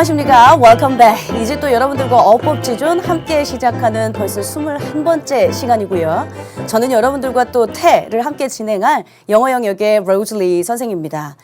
안녕하십니까. Welcome back. 이제 또 여러분들과 어법지존 함께 시작하는 벌써 21번째 시간이고요. 저는 여러분들과 또 태를 함께 진행할 영어 영역의 로즐리 선생입니다.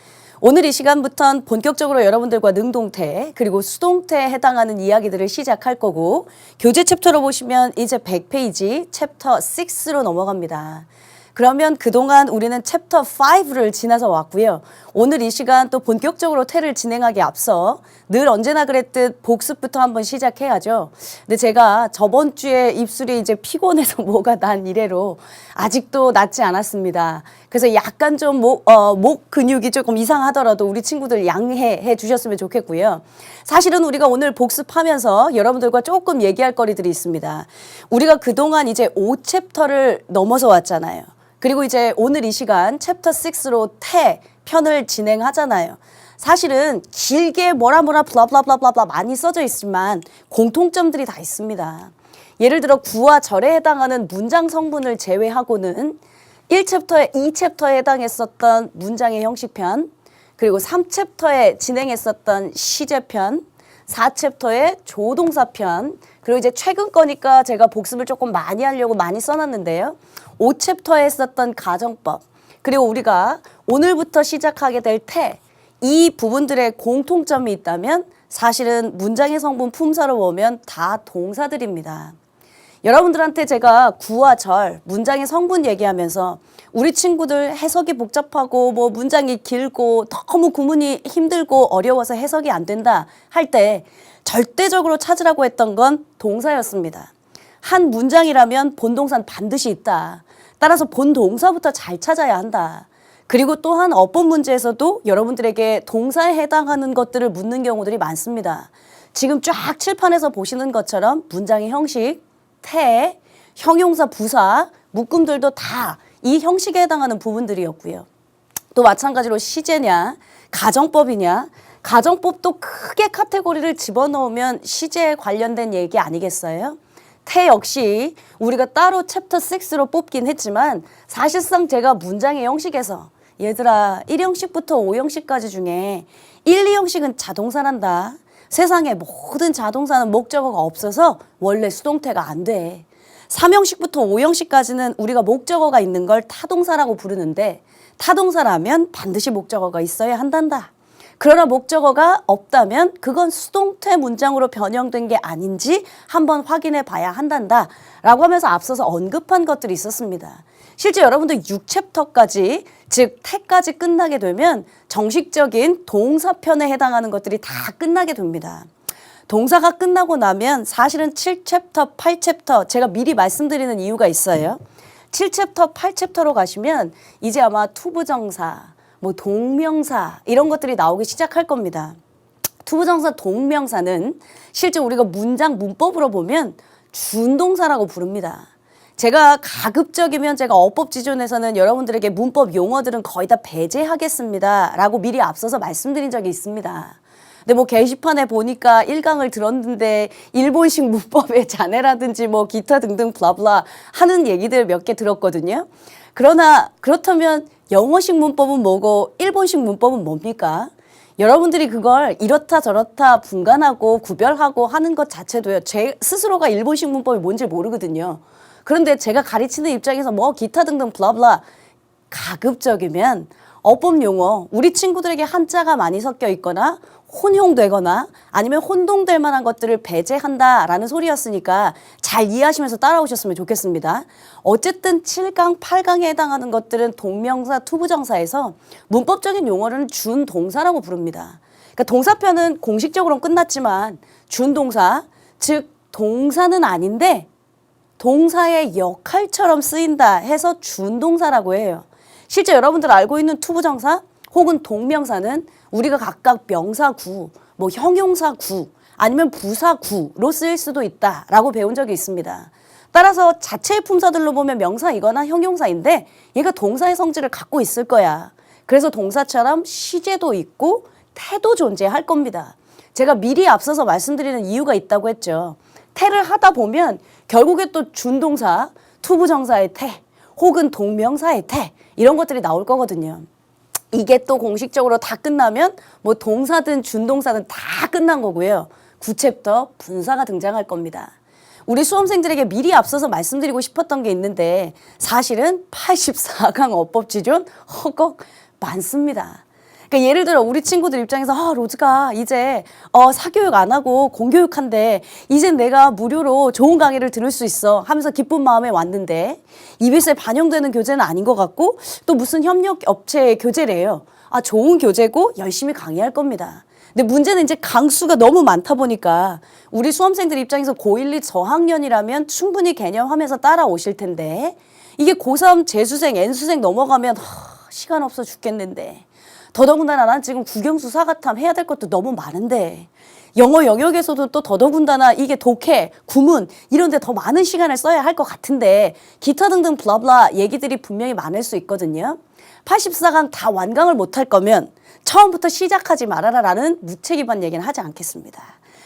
오늘 이 시간부터는 본격적으로 여러분들과 능동태 그리고 수동태에 해당하는 이야기들을 시작할 거고 교재 챕터로 보시면 이제 100페이지 챕터 6로 넘어갑니다. 그러면 그동안 우리는 챕터 5를 지나서 왔고요. 오늘 이 시간 또 본격적으로 태를 진행하기 앞서 늘 언제나 그랬듯 복습부터 한번 시작해야죠. 근데 제가 저번 주에 입술이 이제 피곤해서 뭐가 난 이래로 아직도 낫지 않았습니다. 그래서 약간 좀 목 근육이 조금 이상하더라도 우리 친구들 양해해 주셨으면 좋겠고요. 사실은 우리가 오늘 복습하면서 여러분들과 조금 얘기할 거리들이 있습니다. 우리가 그동안 이제 5챕터를 넘어서 왔잖아요. 그리고 이제 오늘 이 시간 챕터 6로 태 편을 진행하잖아요. 사실은 길게 뭐라 블라블라블라블라 많이 써져 있지만 공통점들이 다 있습니다. 예를 들어 구와 절에 해당하는 문장 성분을 제외하고는 1챕터에 2챕터에 해당했었던 문장의 형식편, 그리고 3챕터에 진행했었던 시제편, 4챕터에 조동사편, 그리고 이제 최근 거니까 제가 복습을 조금 많이 하려고 많이 써놨는데요. 5챕터에 했었던 가정법, 그리고 우리가 오늘부터 시작하게 될 태, 이 부분들의 공통점이 있다면 사실은 문장의 성분 품사로 보면 다 동사들입니다. 여러분들한테 제가 구와 절, 문장의 성분 얘기하면서 우리 친구들 해석이 복잡하고 뭐 문장이 길고 너무 구문이 힘들고 어려워서 해석이 안 된다 할 때 절대적으로 찾으라고 했던 건 동사였습니다. 한 문장이라면 본동사는 반드시 있다. 따라서 본동사부터 잘 찾아야 한다. 그리고 또한 어법 문제에서도 여러분들에게 동사에 해당하는 것들을 묻는 경우들이 많습니다. 지금 쫙 칠판에서 보시는 것처럼 문장의 형식, 태, 형용사, 부사, 묶음들도 다 이 형식에 해당하는 부분들이었고요. 또 마찬가지로 시제냐, 가정법이냐, 가정법도 크게 카테고리를 집어넣으면 시제에 관련된 얘기 아니겠어요? 태 역시 우리가 따로 챕터 6로 뽑긴 했지만 사실상 제가 문장의 형식에서 얘들아 1형식부터 5형식까지 중에 1, 2형식은 자동사란다. 세상의 모든 자동사는 목적어가 없어서 원래 수동태가 안 돼. 3형식부터 5형식까지는 우리가 목적어가 있는 걸 타동사라고 부르는데 타동사라면 반드시 목적어가 있어야 한단다. 그러나 목적어가 없다면 그건 수동태 문장으로 변형된 게 아닌지 한번 확인해 봐야 한단다 라고 하면서 앞서서 언급한 것들이 있었습니다. 실제 여러분들 6챕터까지 즉 태까지 끝나게 되면 정식적인 동사편에 해당하는 것들이 다 끝나게 됩니다. 동사가 끝나고 나면 사실은 7챕터, 8챕터 제가 미리 말씀드리는 이유가 있어요. 7챕터, 8챕터로 가시면 이제 아마 투부정사, 뭐 동명사 이런 것들이 나오기 시작할 겁니다. 투부정사, 동명사는 실제 우리가 문장 문법으로 보면 준동사라고 부릅니다. 제가 가급적이면 제가 어법지존에서는 여러분들에게 문법 용어들은 거의 다 배제하겠습니다 라고 미리 앞서서 말씀드린 적이 있습니다. 근데 뭐 게시판에 보니까 1강을 들었는데 일본식 문법의 자네라든지 뭐 기타 등등 블라블라 하는 얘기들 몇 개 들었거든요. 그러나 그렇다면 영어식 문법은 뭐고 일본식 문법은 뭡니까? 여러분들이 그걸 이렇다 저렇다 분간하고 구별하고 하는 것 자체도요. 제 스스로가 일본식 문법이 뭔지 모르거든요. 그런데 제가 가르치는 입장에서 뭐 기타 등등 블라블라 가급적이면 어법 용어 우리 친구들에게 한자가 많이 섞여 있거나 혼용되거나 아니면 혼동될 만한 것들을 배제한다라는 소리였으니까 잘 이해하시면서 따라오셨으면 좋겠습니다. 어쨌든 7강, 8강에 해당하는 것들은 동명사, 투부정사에서 문법적인 용어를 준동사라고 부릅니다. 그러니까 동사편은 공식적으로는 끝났지만 준동사, 즉 동사는 아닌데 동사의 역할처럼 쓰인다 해서 준동사라고 해요. 실제 여러분들 알고 있는 투부정사 혹은 동명사는 우리가 각각 명사구, 뭐 형용사구, 아니면 부사구로 쓰일 수도 있다라고 배운 적이 있습니다. 따라서 자체의 품사들로 보면 명사이거나 형용사인데 얘가 동사의 성질을 갖고 있을 거야. 그래서 동사처럼 시제도 있고 태도 존재할 겁니다. 제가 미리 앞서서 말씀드리는 이유가 있다고 했죠. 태를 하다 보면 결국에 또 준동사, 투부정사의 태, 혹은 동명사의 태 이런 것들이 나올 거거든요. 이게 또 공식적으로 다 끝나면 뭐 동사든 준동사든 다 끝난 거고요. 9챕터 분사가 등장할 겁니다. 우리 수험생들에게 미리 앞서서 말씀드리고 싶었던 게 있는데 사실은 84강 어법지존 허걱 많습니다. 그러니까 예를 들어 우리 친구들 입장에서 로즈가 이제 사교육 안 하고 공교육한데 이젠 내가 무료로 좋은 강의를 들을 수 있어 하면서 기쁜 마음에 왔는데 EBS에 반영되는 교재는 아닌 것 같고 또 무슨 협력 업체의 교재래요. 좋은 교재고 열심히 강의할 겁니다. 근데 문제는 이제 강수가 너무 많다 보니까 우리 수험생들 입장에서 고1, 2 저학년이라면 충분히 개념하면서 따라오실 텐데 이게 고3 재수생, N수생 넘어가면 시간 없어 죽겠는데 더더군다나 난 지금 국영수 사과탐 해야 될 것도 너무 많은데 영어 영역에서도 또 더더군다나 이게 독해, 구문 이런 데 더 많은 시간을 써야 할 것 같은데 기타 등등 블라블라 얘기들이 분명히 많을 수 있거든요. 84강 다 완강을 못할 거면 처음부터 시작하지 말아라라는 무책임한 얘기는 하지 않겠습니다.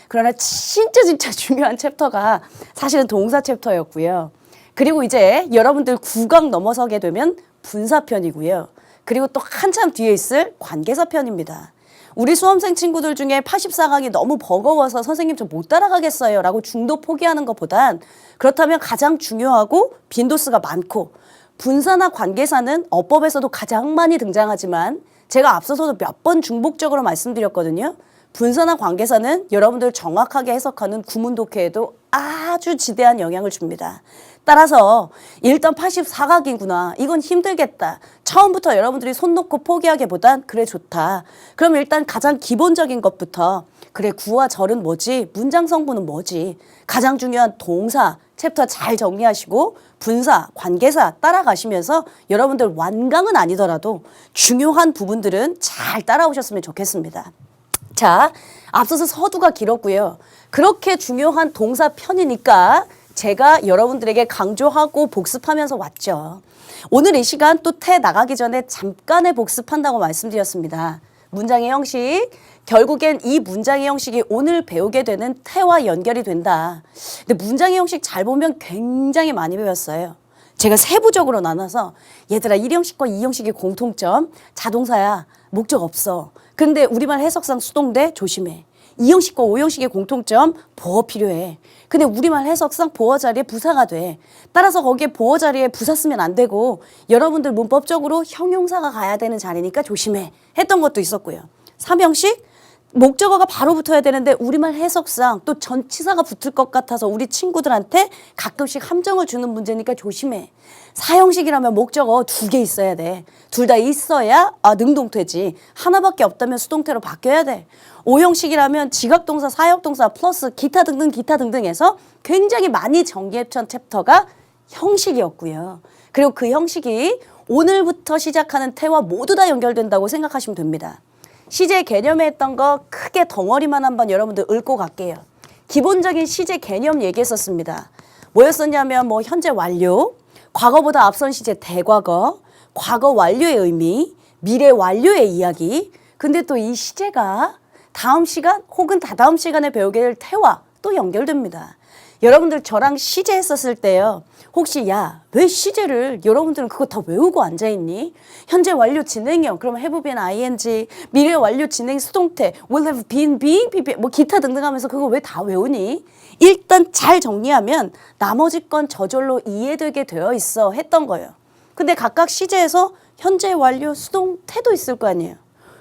그러나 진짜 중요한 챕터가 사실은 동사 챕터였고요. 그리고 이제 여러분들 9강 넘어서게 되면 분사편이고요. 그리고 또 한참 뒤에 있을 관계사 편입니다. 우리 수험생 친구들 중에 84강이 너무 버거워서 선생님 저 못 따라가겠어요 라고 중도 포기하는 것보단 그렇다면 가장 중요하고 빈도수가 많고 분사나 관계사는 어법에서도 가장 많이 등장하지만 제가 앞서서도 몇 번 중복적으로 말씀드렸거든요. 분사나 관계사는 여러분들 정확하게 해석하는 구문 독해에도 아주 지대한 영향을 줍니다. 따라서 일단 84강이구나. 이건 힘들겠다. 처음부터 여러분들이 손 놓고 포기하기보단 그래 좋다. 그럼 일단 가장 기본적인 것부터 그래 구와 절은 뭐지? 문장 성분은 뭐지? 가장 중요한 동사 챕터 잘 정리하시고 분사, 관계사 따라가시면서 여러분들 완강은 아니더라도 중요한 부분들은 잘 따라오셨으면 좋겠습니다. 자, 앞서서 서두가 길었고요. 그렇게 중요한 동사 편이니까 제가 여러분들에게 강조하고 복습하면서 왔죠. 오늘 이 시간 또 태 나가기 전에 잠깐의 복습한다고 말씀드렸습니다. 문장의 형식, 결국엔 이 문장의 형식이 오늘 배우게 되는 태와 연결이 된다. 근데 문장의 형식 잘 보면 굉장히 많이 배웠어요. 제가 세부적으로 나눠서 얘들아 1형식과 2형식의 공통점 자동사야 목적 없어. 근데 우리말 해석상 수동태 조심해. 2형식과 5형식의 공통점 보어 필요해. 근데 우리말 해석상 보어 자리에 부사가 돼. 따라서 거기에 보어 자리에 부사 쓰면 안 되고 여러분들 문법적으로 형용사가 가야 되는 자리니까 조심해 했던 것도 있었고요. 3형식 목적어가 바로 붙어야 되는데 우리말 해석상 또 전치사가 붙을 것 같아서 우리 친구들한테 가끔씩 함정을 주는 문제니까 조심해. 4형식이라면 목적어 2개 있어야 돼. 둘 다 있어야 능동태지. 하나밖에 없다면 수동태로 바뀌어야 돼. 5형식이라면 지각동사, 사역동사 플러스 기타 등등 해서 굉장히 많이 정리했던 챕터가 형식이었고요. 그리고 그 형식이 오늘부터 시작하는 태와 모두 다 연결된다고 생각하시면 됩니다. 시제 개념에 했던 거 크게 덩어리만 한번 여러분들 읊고 갈게요. 기본적인 시제 개념 얘기했었습니다. 뭐였었냐면 현재 완료, 과거보다 앞선 시제 대과거, 과거 완료의 의미, 미래 완료의 이야기. 근데 또 이 시제가 다음 시간 혹은 다다음 시간에 배우게 될 태와 또 연결됩니다. 여러분들 저랑 시제 했었을 때요. 혹시 왜 시제를 여러분들은 그거 다 외우고 앉아있니? 현재 완료 진행형 그럼 have been ing, 미래 완료 진행 수동태 will have been being 기타 등등 하면서 그거 왜 다 외우니? 일단 잘 정리하면 나머지 건 저절로 이해되게 되어 있어 했던 거예요. 근데 각각 시제에서 현재 완료 수동태도 있을 거 아니에요.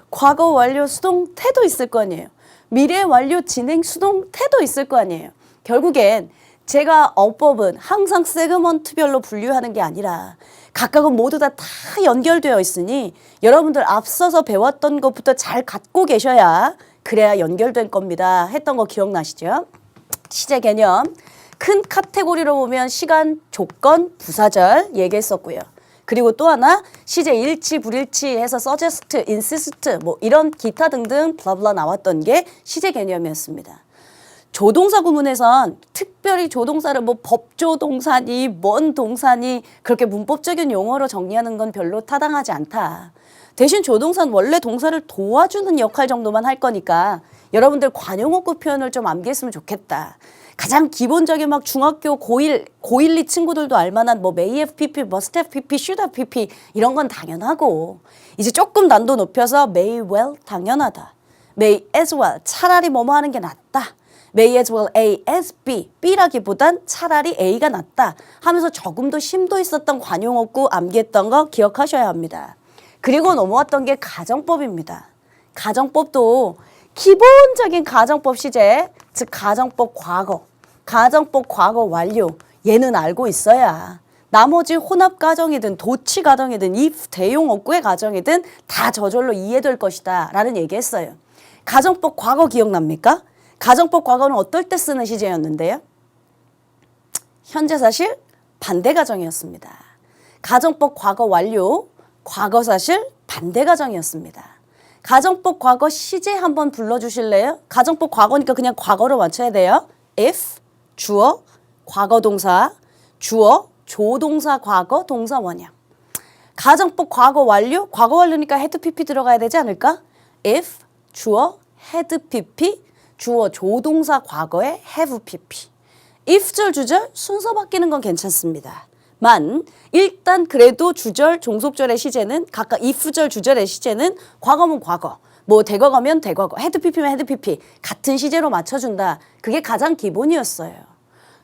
과거 완료 수동태도 있을 거 아니에요. 미래 완료 진행 수동태도 있을 거 아니에요. 결국엔 제가 어법은 항상 세그먼트별로 분류하는 게 아니라 각각은 모두 다 연결되어 있으니 여러분들 앞서서 배웠던 것부터 잘 갖고 계셔야 그래야 연결된 겁니다. 했던 거 기억나시죠? 시제 개념 큰 카테고리로 보면 시간, 조건, 부사절 얘기했었고요. 그리고 또 하나 시제 일치, 불일치 해서 suggest, insist 이런 기타 등등 블라블라 나왔던 게 시제 개념이었습니다. 조동사 구문에선 특별히 조동사를 뭐 법조동사니 뭔 동사니 그렇게 문법적인 용어로 정리하는 건 별로 타당하지 않다. 대신 조동사는 원래 동사를 도와주는 역할 정도만 할 거니까 여러분들 관용어구 표현을 좀 암기했으면 좋겠다. 가장 기본적인 막 중학교 고1 친구들도 알만한 뭐 may have pp, must have pp, should have pp 이런 건 당연하고 이제 조금 난도 높여서 may well 당연하다. may as well 차라리 뭐뭐 하는 게 낫다. may as well A as B, B라기보단 차라리 A가 낫다 하면서 조금 더 심도 있었던 관용어구 암기했던 거 기억하셔야 합니다. 그리고 넘어왔던 게 가정법입니다. 가정법도 기본적인 가정법 시제, 즉 가정법 과거, 가정법 과거 완료 얘는 알고 있어야 나머지 혼합 가정이든 도치 가정이든 if 대용 어구의 가정이든 다 저절로 이해될 것이다 라는 얘기했어요. 가정법 과거 기억납니까? 가정법 과거는 어떨 때 쓰는 시제였는데요? 현재 사실 반대 가정이었습니다. 가정법 과거 완료, 과거 사실 반대 가정이었습니다. 가정법 과거 시제 한번 불러주실래요? 가정법 과거니까 그냥 과거로 맞춰야 돼요. if, 주어, 과거 동사, 주어, 조동사 과거, 동사 원형. 가정법 과거 완료, 과거 완료니까 had pp 들어가야 되지 않을까? if, 주어, had pp, 주어 조동사 과거에 have pp. if절 주절 순서 바뀌는 건 괜찮습니다. 만 일단 그래도 주절 종속절의 시제는 각각 if절 주절의 시제는 과거면 과거 뭐 대과거면 대과거 had pp면 had pp 같은 시제로 맞춰준다. 그게 가장 기본이었어요.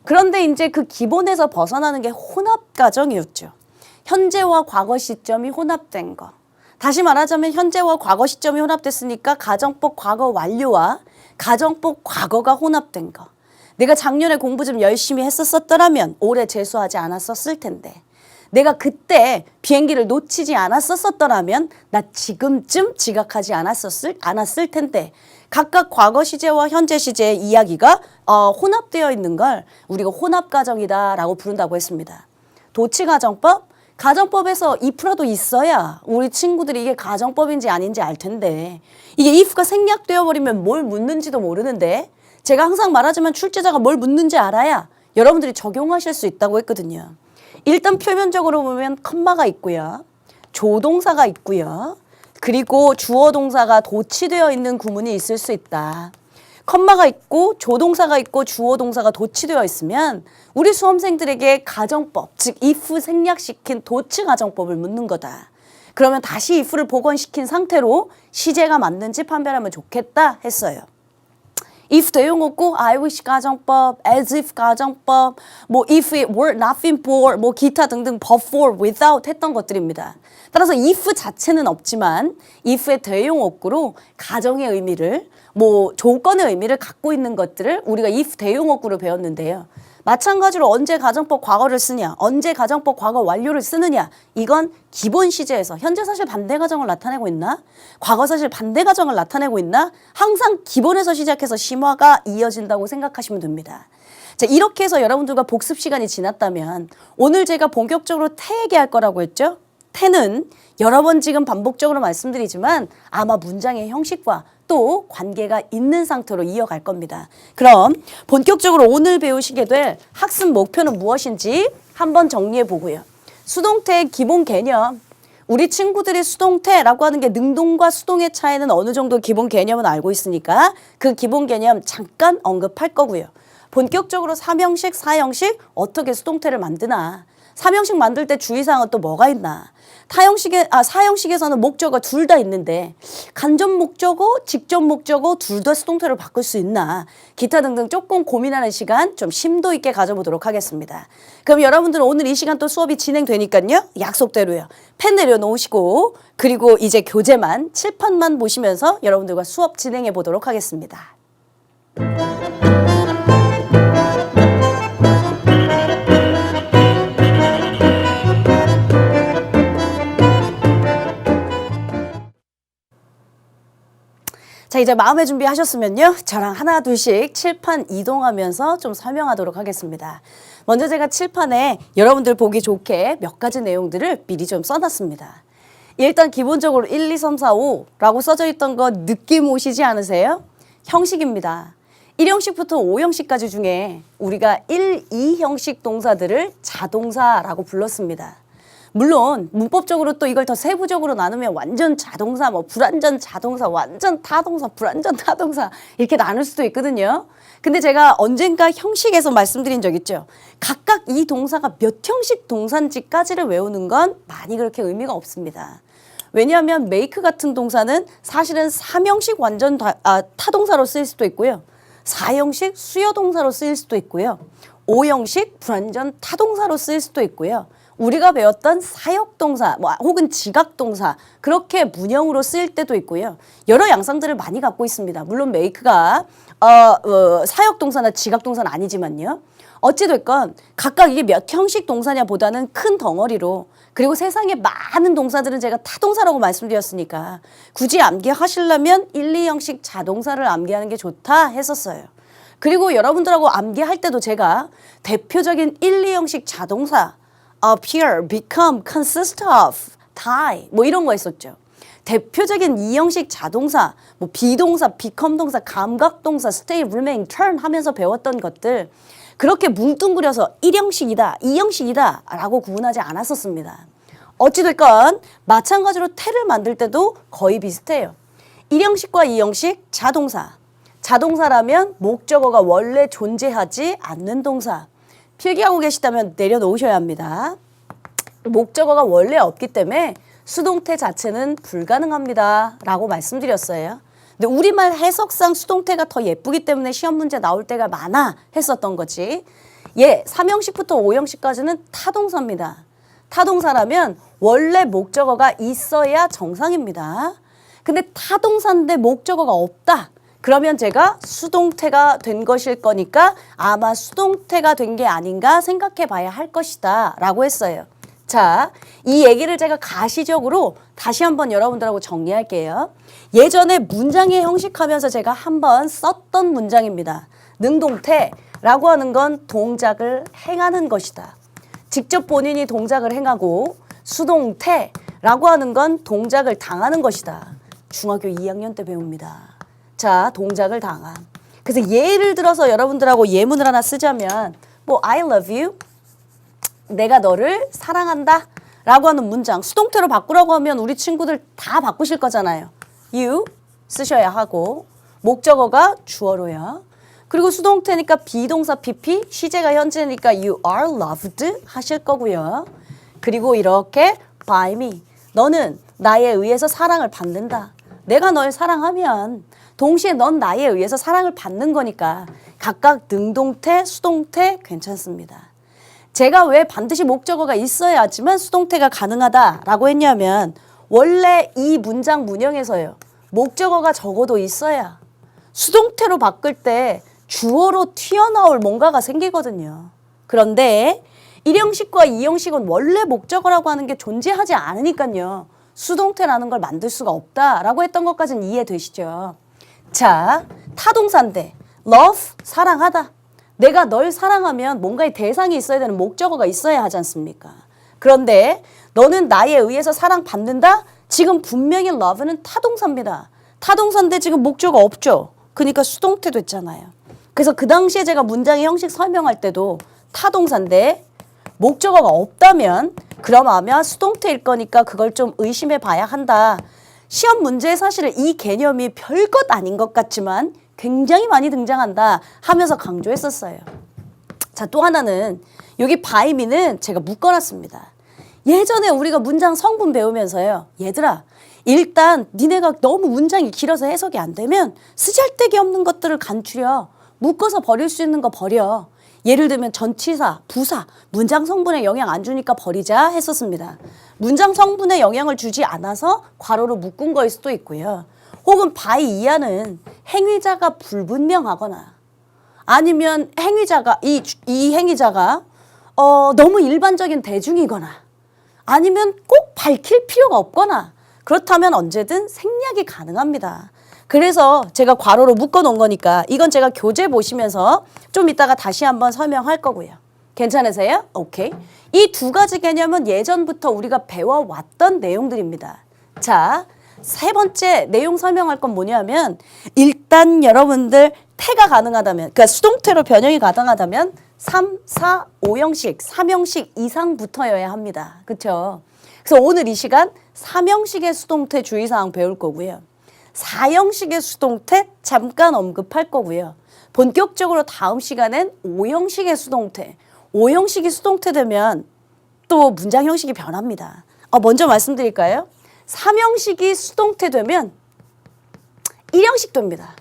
그런데 이제 그 기본에서 벗어나는 게 혼합 가정이었죠. 현재와 과거 시점이 혼합된 거. 다시 말하자면 현재와 과거 시점이 혼합됐으니까 가정법 과거 완료와 가정법 과거가 혼합된 거. 내가 작년에 공부 좀 열심히 했었더라면 올해 재수하지 않았었을 텐데 내가 그때 비행기를 놓치지 않았었더라면 나 지금쯤 지각하지 않았을 텐데 각각 과거 시제와 현재 시제의 이야기가 혼합되어 있는 걸 우리가 혼합가정이다라고 부른다고 했습니다. 도치가정법? 가정법에서 if라도 있어야 우리 친구들이 이게 가정법인지 아닌지 알 텐데 이게 if가 생략되어 버리면 뭘 묻는지도 모르는데 제가 항상 말하지만 출제자가 뭘 묻는지 알아야 여러분들이 적용하실 수 있다고 했거든요. 일단 표면적으로 보면 컴마가 있고요. 조동사가 있고요. 그리고 주어 동사가 도치되어 있는 구문이 있을 수 있다. 컴마가 있고 조동사가 있고 주어 동사가 도치되어 있으면 우리 수험생들에게 가정법, 즉 if 생략시킨 도치 가정법을 묻는 거다. 그러면 다시 if를 복원시킨 상태로 시제가 맞는지 판별하면 좋겠다 했어요. if 대용어구, I wish 가정법, as if 가정법, 뭐 if it were nothing for, 뭐 기타 등등 but for, without 했던 것들입니다. 따라서 if 자체는 없지만 if의 대용어구로 가정의 의미를 뭐 조건의 의미를 갖고 있는 것들을 우리가 if 대용어구로 배웠는데요. 마찬가지로 언제 가정법 과거를 쓰냐, 언제 가정법 과거 완료를 쓰느냐 이건 기본 시제에서 현재 사실 반대 가정을 나타내고 있나? 과거 사실 반대 가정을 나타내고 있나? 항상 기본에서 시작해서 심화가 이어진다고 생각하시면 됩니다. 자, 이렇게 해서 여러분들과 복습 시간이 지났다면 오늘 제가 본격적으로 태 얘기할 거라고 했죠? 태는 여러 번 지금 반복적으로 말씀드리지만 아마 문장의 형식과 또 관계가 있는 상태로 이어갈 겁니다. 그럼 본격적으로 오늘 배우시게 될 학습 목표는 무엇인지 한번 정리해 보고요. 수동태의 기본 개념, 우리 친구들이 수동태라고 하는 게 능동과 수동의 차이는 어느 정도 기본 개념은 알고 있으니까 그 기본 개념 잠깐 언급할 거고요. 본격적으로 삼형식, 사형식 어떻게 수동태를 만드나, 삼형식 만들 때 주의사항은 또 뭐가 있나, 사형식에서는 목적어 둘 다 있는데 간접 목적어, 직접 목적어 둘 다 수동태로 바꿀 수 있나, 기타 등등 조금 고민하는 시간 좀 심도 있게 가져보도록 하겠습니다. 그럼 여러분들은 오늘 이 시간 또 수업이 진행되니까요. 약속대로요. 펜 내려놓으시고 그리고 이제 교재만 칠판만 보시면서 여러분들과 수업 진행해 보도록 하겠습니다. 자, 이제 마음의 준비하셨으면요. 저랑 하나 둘씩 칠판 이동하면서 좀 설명하도록 하겠습니다. 먼저 제가 칠판에 여러분들 보기 좋게 몇 가지 내용들을 미리 좀 써놨습니다. 일단 기본적으로 1, 2, 3, 4, 5라고 써져 있던 거 느낌 오시지 않으세요? 형식입니다. 1형식부터 5형식까지 중에 우리가 1, 2형식 동사들을 자동사라고 불렀습니다. 물론 문법적으로 또 이걸 더 세부적으로 나누면 완전 자동사, 뭐 불완전 자동사, 완전 타동사, 불완전 타동사 이렇게 나눌 수도 있거든요. 근데 제가 언젠가 형식에서 말씀드린 적 있죠. 각각 이 동사가 몇 형식 동사인지까지를 외우는 건 많이 그렇게 의미가 없습니다. 왜냐하면 make 같은 동사는 사실은 3형식 완전 타동사로 쓰일 수도 있고요. 4형식 수요동사로 쓰일 수도 있고요. 5형식 불완전 타동사로 쓰일 수도 있고요. 우리가 배웠던 사역동사 혹은 지각동사 그렇게 문형으로 쓰일 때도 있고요. 여러 양상들을 많이 갖고 있습니다. 물론 make가 사역동사나 지각동사는 아니지만요. 어찌됐건 각각 이게 몇 형식 동사냐 보다는 큰 덩어리로 그리고 세상에 많은 동사들은 제가 타동사라고 말씀드렸으니까 굳이 암기하시려면 1, 2형식 자동사를 암기하는 게 좋다 했었어요. 그리고 여러분들하고 암기할 때도 제가 대표적인 1, 2형식 자동사 appear, become, consist of, die 뭐 이런 거 있었죠. 대표적인 2형식 자동사, 뭐 비동사, become 동사, 감각동사, stay, remain, turn 하면서 배웠던 것들 그렇게 뭉뚱그려서 1형식이다, 2형식이다 라고 구분하지 않았었습니다. 어찌됐건 마찬가지로 태를 만들 때도 거의 비슷해요. 1형식과 2형식 자동사. 자동사라면 목적어가 원래 존재하지 않는 동사. 필기하고 계시다면 내려놓으셔야 합니다. 목적어가 원래 없기 때문에 수동태 자체는 불가능합니다 라고 말씀드렸어요. 근데 우리말 해석상 수동태가 더 예쁘기 때문에 시험 문제 나올 때가 많아 했었던 거지. 3형식부터 5형식까지는 타동사입니다. 타동사라면 원래 목적어가 있어야 정상입니다. 근데 타동사인데 목적어가 없다. 그러면 제가 수동태가 된 것일 거니까 아마 수동태가 된 게 아닌가 생각해 봐야 할 것이다 라고 했어요. 자, 이 얘기를 제가 가시적으로 다시 한번 여러분들하고 정리할게요. 예전에 문장의 형식하면서 제가 한번 썼던 문장입니다. 능동태라고 하는 건 동작을 행하는 것이다. 직접 본인이 동작을 행하고 수동태라고 하는 건 동작을 당하는 것이다. 중학교 2학년 때 배웁니다. 자, 동작을 당함. 그래서 예를 들어서 여러분들하고 예문을 하나 쓰자면 뭐 I love you, 내가 너를 사랑한다 라고 하는 문장 수동태로 바꾸라고 하면 우리 친구들 다 바꾸실 거잖아요. you 쓰셔야 하고 목적어가 주어로야. 그리고 수동태니까 비동사 PP, 시제가 현재니까 you are loved 하실 거고요. 그리고 이렇게 by me, 너는 나에 의해서 사랑을 받는다. 내가 널 사랑하면 동시에 넌 나에 의해서 사랑을 받는 거니까 각각 능동태, 수동태 괜찮습니다. 제가 왜 반드시 목적어가 있어야 하지만 수동태가 가능하다라고 했냐면 원래 이 문장 문형에서요. 목적어가 적어도 있어야 수동태로 바꿀 때 주어로 튀어나올 뭔가가 생기거든요. 그런데 1형식과 2형식은 원래 목적어라고 하는 게 존재하지 않으니까요. 수동태라는 걸 만들 수가 없다라고 했던 것까지는 이해되시죠? 자, 타동사인데 love, 사랑하다. 내가 널 사랑하면 뭔가의 대상이 있어야 되는 목적어가 있어야 하지 않습니까? 그런데 너는 나에 의해서 사랑받는다? 지금 분명히 love는 타동사입니다. 타동사인데 지금 목적어 없죠? 그러니까 수동태 됐잖아요. 그래서 그 당시에 제가 문장의 형식 설명할 때도 타동사인데 목적어가 없다면 그럼 아마 수동태일 거니까 그걸 좀 의심해 봐야 한다. 시험 문제에 사실 이 개념이 별것 아닌 것 같지만 굉장히 많이 등장한다 하면서 강조했었어요. 자, 또 하나는 여기 by me는 제가 묶어놨습니다. 예전에 우리가 문장 성분 배우면서요. 얘들아, 일단 니네가 너무 문장이 길어서 해석이 안 되면 쓰잘데기 없는 것들을 간추려. 묶어서 버릴 수 있는 거 버려. 예를 들면 전치사, 부사, 문장 성분에 영향 안 주니까 버리자 했었습니다. 문장 성분에 영향을 주지 않아서 괄호로 묶은 거일 수도 있고요. 혹은 by 이하는 행위자가 불분명하거나 아니면 행위자가 이 행위자가 너무 일반적인 대중이거나 아니면 꼭 밝힐 필요가 없거나 그렇다면 언제든 생략이 가능합니다. 그래서 제가 괄호로 묶어 놓은 거니까 이건 제가 교재 보시면서 좀 이따가 다시 한번 설명할 거고요. 괜찮으세요? 오케이. 이 두 가지 개념은 예전부터 우리가 배워왔던 내용들입니다. 자, 세 번째 내용 설명할 건 뭐냐면 일단 여러분들 태가 가능하다면, 그러니까 수동태로 변형이 가능하다면 3, 4, 5형식, 3형식 이상부터여야 합니다. 그렇죠? 그래서 오늘 이 시간 3형식의 수동태 주의사항 배울 거고요. 4형식의 수동태 잠깐 언급할 거고요. 본격적으로 다음 시간엔 5형식의 수동태, 5형식이 수동태 되면 또 문장 형식이 변합니다. 먼저 말씀드릴까요? 3형식이 수동태 되면 1형식 됩니다.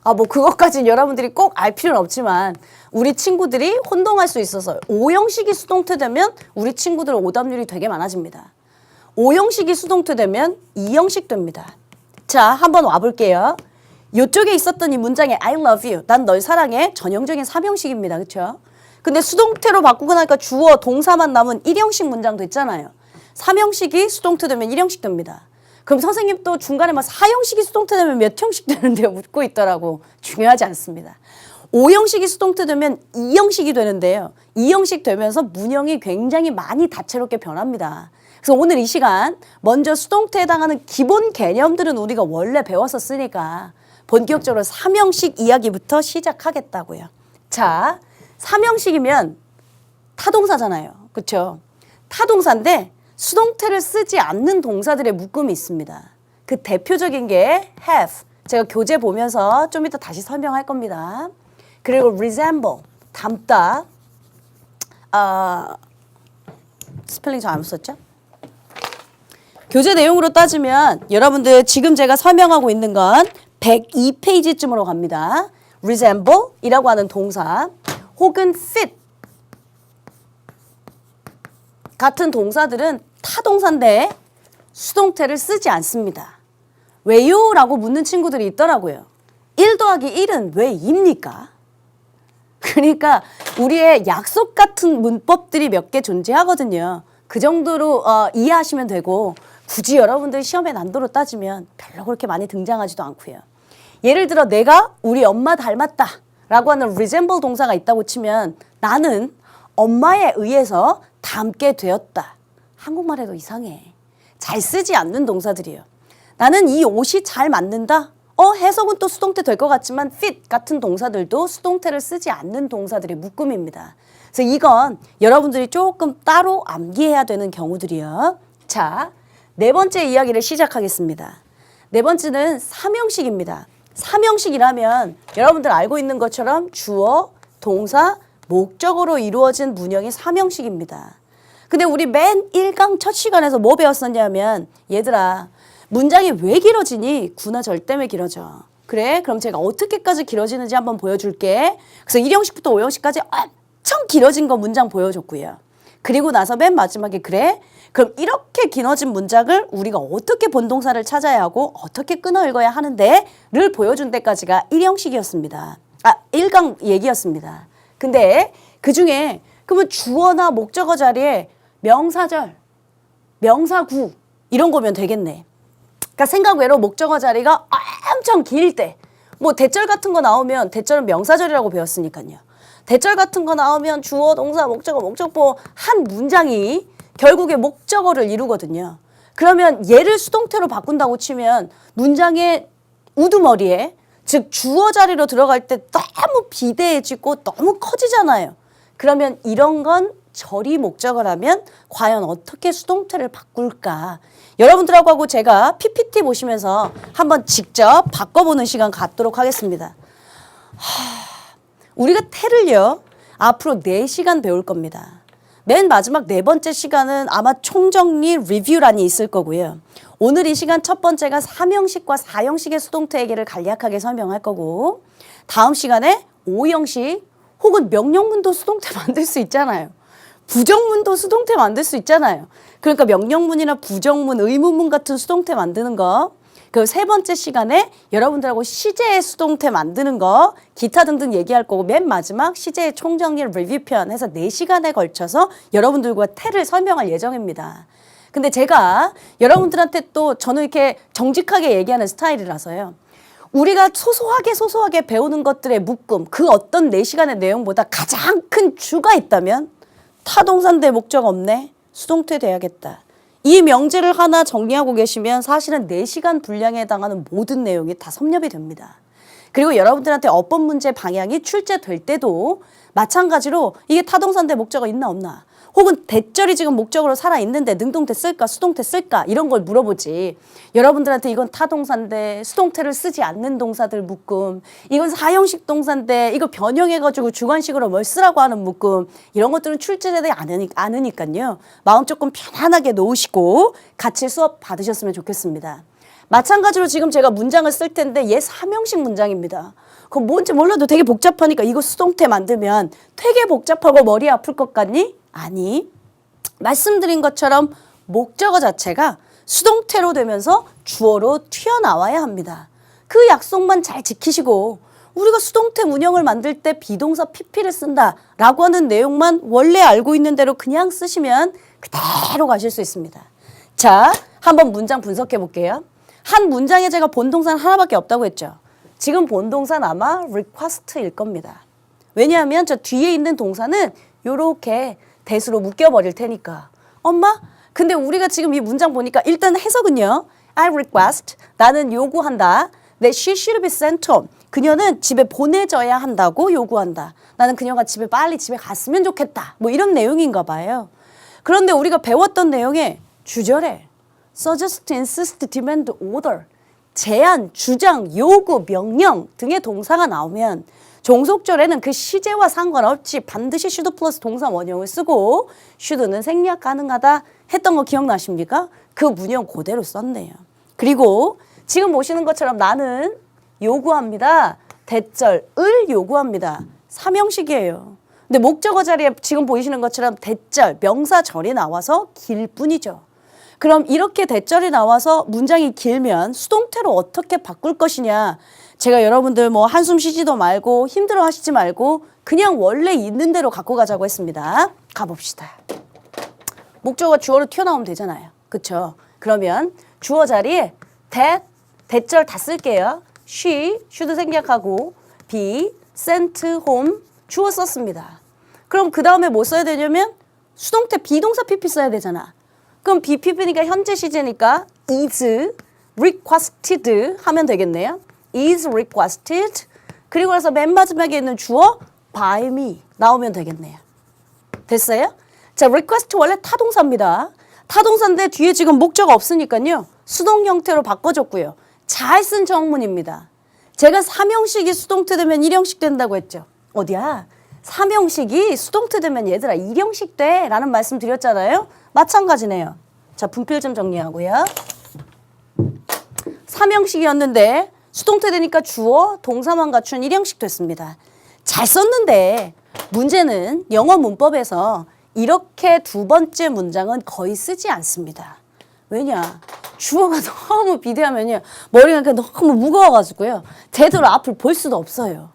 뭐 그것까지는 여러분들이 꼭 알 필요는 없지만 우리 친구들이 혼동할 수 있어서 5형식이 수동태 되면 우리 친구들 오답률이 되게 많아집니다. 5형식이 수동태 되면 2형식 됩니다. 자, 한번 와볼게요. 이쪽에 있었던 이 문장의 I love you, 난 널 사랑해, 전형적인 3형식입니다. 그렇죠? 근데 수동태로 바꾸고 나니까 주어, 동사만 남은 1형식 문장 됐잖아요. 3형식이 수동태 되면 1형식 됩니다. 그럼 선생님 또 중간에 막 4형식이 수동태 되면 몇 형식 되는데요? 묻고 있더라고. 중요하지 않습니다. 5형식이 수동태 되면 2형식이 되는데요. 2형식 되면서 문형이 굉장히 많이 다채롭게 변합니다. 그래서 오늘 이 시간 먼저 수동태에 해당하는 기본 개념들은 우리가 원래 배웠었으니까 본격적으로 3형식 이야기부터 시작하겠다고요. 자, 3형식이면 타동사잖아요. 그렇죠? 타동사인데 수동태를 쓰지 않는 동사들의 묶음이 있습니다. 그 대표적인 게 have. 제가 교재 보면서 좀 이따 다시 설명할 겁니다. 그리고 resemble, 닮다. 스펠링 잘못 썼죠? 교재 내용으로 따지면 여러분들 지금 제가 설명하고 있는 건 102페이지쯤으로 갑니다. resemble 이라고 하는 동사 혹은 fit 같은 동사들은 타동사인데 수동태를 쓰지 않습니다. 왜요? 라고 묻는 친구들이 있더라고요. 1 더하기 1은 왜 2입니까? 그러니까 우리의 약속 같은 문법들이 몇 개 존재하거든요. 그 정도로 이해하시면 되고 굳이 여러분들 시험의 난도로 따지면 별로 그렇게 많이 등장하지도 않고요. 예를 들어 내가 우리 엄마 닮았다 라고 하는 resemble 동사가 있다고 치면 나는 엄마에 의해서 닮게 되었다. 한국말에도 이상해. 잘 쓰지 않는 동사들이에요. 나는 이 옷이 잘 맞는다. 해석은 또 수동태 될 것 같지만 fit 같은 동사들도 수동태를 쓰지 않는 동사들의 묶음입니다. 그래서 이건 여러분들이 조금 따로 암기해야 되는 경우들이요. 자, 네 번째 이야기를 시작하겠습니다. 네 번째는 3형식입니다. 3형식이라면 여러분들 알고 있는 것처럼 주어, 동사, 목적어로 이루어진 문형이 3형식입니다. 근데 우리 맨 1강 첫 시간에서 뭐 배웠었냐면 얘들아 문장이 왜 길어지니? 구나 절 때문에 길어져. 그래? 그럼 제가 어떻게까지 길어지는지 한번 보여줄게. 그래서 1형식부터 5형식까지 엄청 길어진 거 문장 보여줬고요. 그리고 나서 맨 마지막에 그래? 그럼 이렇게 길어진 문장을 우리가 어떻게 본동사를 찾아야 하고 어떻게 끊어 읽어야 하는데 를 보여준 데까지가 1형식이었습니다. 1강 얘기였습니다. 근데 그중에 그러면 주어나 목적어 자리에 명사절, 명사구 이런 거면 되겠네. 그러니까 생각 외로 목적어 자리가 엄청 길 때 뭐 대절 같은 거 나오면 대절은 명사절이라고 배웠으니까요. 대절 같은 거 나오면 주어, 동사, 목적어, 목적보 한 문장이 결국에 목적어를 이루거든요. 그러면 얘를 수동태로 바꾼다고 치면 문장의 우두머리에 즉 주어 자리로 들어갈 때 너무 비대해지고 너무 커지잖아요. 그러면 이런 건 절이 목적어라면 과연 어떻게 수동태를 바꿀까? 여러분들하고 하고 제가 PPT 보시면서 한번 직접 바꿔보는 시간 갖도록 하겠습니다. 우리가 태를요 앞으로 4시간 배울 겁니다. 맨 마지막 네 번째 시간은 아마 총정리 리뷰란이 있을 거고요. 오늘 이 시간 첫 번째가 3형식과 4형식의 수동태 얘기를 간략하게 설명할 거고 다음 시간에 5형식 혹은 명령문도 수동태 만들 수 있잖아요. 부정문도 수동태 만들 수 있잖아요. 그러니까 명령문이나 부정문, 의문문 같은 수동태 만드는 거 그 세 번째 시간에 여러분들하고 시제의 수동태 만드는 거 기타 등등 얘기할 거고 맨 마지막 시제의 총정리 리뷰편 해서 4시간에 걸쳐서 여러분들과 태를 설명할 예정입니다. 근데 제가 여러분들한테 또 저는 이렇게 정직하게 얘기하는 스타일이라서요. 우리가 소소하게 배우는 것들의 묶음, 그 어떤 4시간의 내용보다 가장 큰 주가 있다면 타동사인데 목적 없네? 수동태 돼야겠다. 이 명제를 하나 정리하고 계시면 사실은 4시간 분량에 해당하는 모든 내용이 다 섭렵이 됩니다. 그리고 여러분들한테 어법 문제 방향이 출제될 때도 마찬가지로 이게 타동사인데 목적어 있나 없나, 혹은 대절이 지금 목적으로 살아있는데 능동태 쓸까 수동태 쓸까 이런 걸 물어보지. 여러분들한테 이건 타동사인데 수동태를 쓰지 않는 동사들 묶음, 이건 사형식 동사인데 이거 변형해가지고 주관식으로 뭘 쓰라고 하는 묶음, 이런 것들은 출제되지 않으니까요. 마음 조금 편안하게 놓으시고 같이 수업 받으셨으면 좋겠습니다. 마찬가지로 지금 제가 문장을 쓸 텐데 얘 사명식 문장입니다. 그럼 뭔지 몰라도 되게 복잡하니까 이거 수동태 만들면 되게 복잡하고 머리 아플 것 같니? 아니, 말씀드린 것처럼 목적어 자체가 수동태로 되면서 주어로 튀어나와야 합니다. 그 약속만 잘 지키시고 우리가 수동태 문형을 만들 때 비동사 PP를 쓴다라고 하는 내용만 원래 알고 있는 대로 그냥 쓰시면 그대로 가실 수 있습니다. 자, 한번 문장 분석해 볼게요. 한 문장에 제가 본동사는 하나밖에 없다고 했죠. 지금 본동사는 아마 request일 겁니다. 왜냐하면 저 뒤에 있는 동사는 요렇게 대수로 묶여버릴 테니까. 엄마, 근데 우리가 지금 이 문장 보니까 일단 해석은요. I request, 나는 요구한다. That she should be sent home. 그녀는 집에 보내져야 한다고 요구한다. 나는 그녀가 빨리 집에 갔으면 좋겠다. 뭐 이런 내용인가 봐요. 그런데 우리가 배웠던 내용에 주절에 suggest, insist, demand, order, 제안, 주장, 요구, 명령 등의 동사가 나오면 종속절에는 그 시제와 상관없이 반드시 should 플러스 동사 원형을 쓰고 should는 생략 가능하다 했던 거 기억나십니까? 그 문형 그대로 썼네요. 그리고 지금 보시는 것처럼 나는 요구합니다. 대절을 요구합니다. 삼형식이에요. 근데 목적어 자리에 지금 보이시는 것처럼 대절, 명사절이 나와서 길 뿐이죠. 그럼 이렇게 대절이 나와서 문장이 길면 수동태로 어떻게 바꿀 것이냐. 제가 여러분들 뭐 한숨 쉬지도 말고 힘들어 하시지 말고 그냥 원래 있는 대로 갖고 가자고 했습니다. 가봅시다. 목적어 주어로 튀어나오면 되잖아요. 그쵸? 그러면 주어 자리에 대절 다 쓸게요. she, should 생략하고 be, sent home, 주어 썼습니다. 그럼 그 다음에 뭐 써야 되냐면 수동태 비동사 PP 써야 되잖아. 그럼 BPP니까 현재 시제니까 is requested 하면 되겠네요. is requested. 그리고 나서 맨 마지막에 있는 주어 by me 나오면 되겠네요. 됐어요? 자, request 원래 타동사입니다. 타동사인데 뒤에 지금 목적어 없으니까요. 수동 형태로 바꿔줬고요. 잘 쓴 정문입니다. 제가 삼형식이 수동태 되면 일형식 된다고 했죠. 어디야? 삼형식이 수동태 되면 얘들아 일형식 돼 라는 말씀 드렸잖아요. 마찬가지네요. 자, 분필 좀 정리하고요. 삼형식이었는데 수동태 되니까 주어, 동사만 갖춘 일형식 됐습니다. 잘 썼는데 문제는 영어 문법에서 이렇게 두 번째 문장은 거의 쓰지 않습니다. 왜냐? 주어가 너무 비대하면요. 머리가 너무 무거워가지고요. 제대로 앞을 볼 수도 없어요.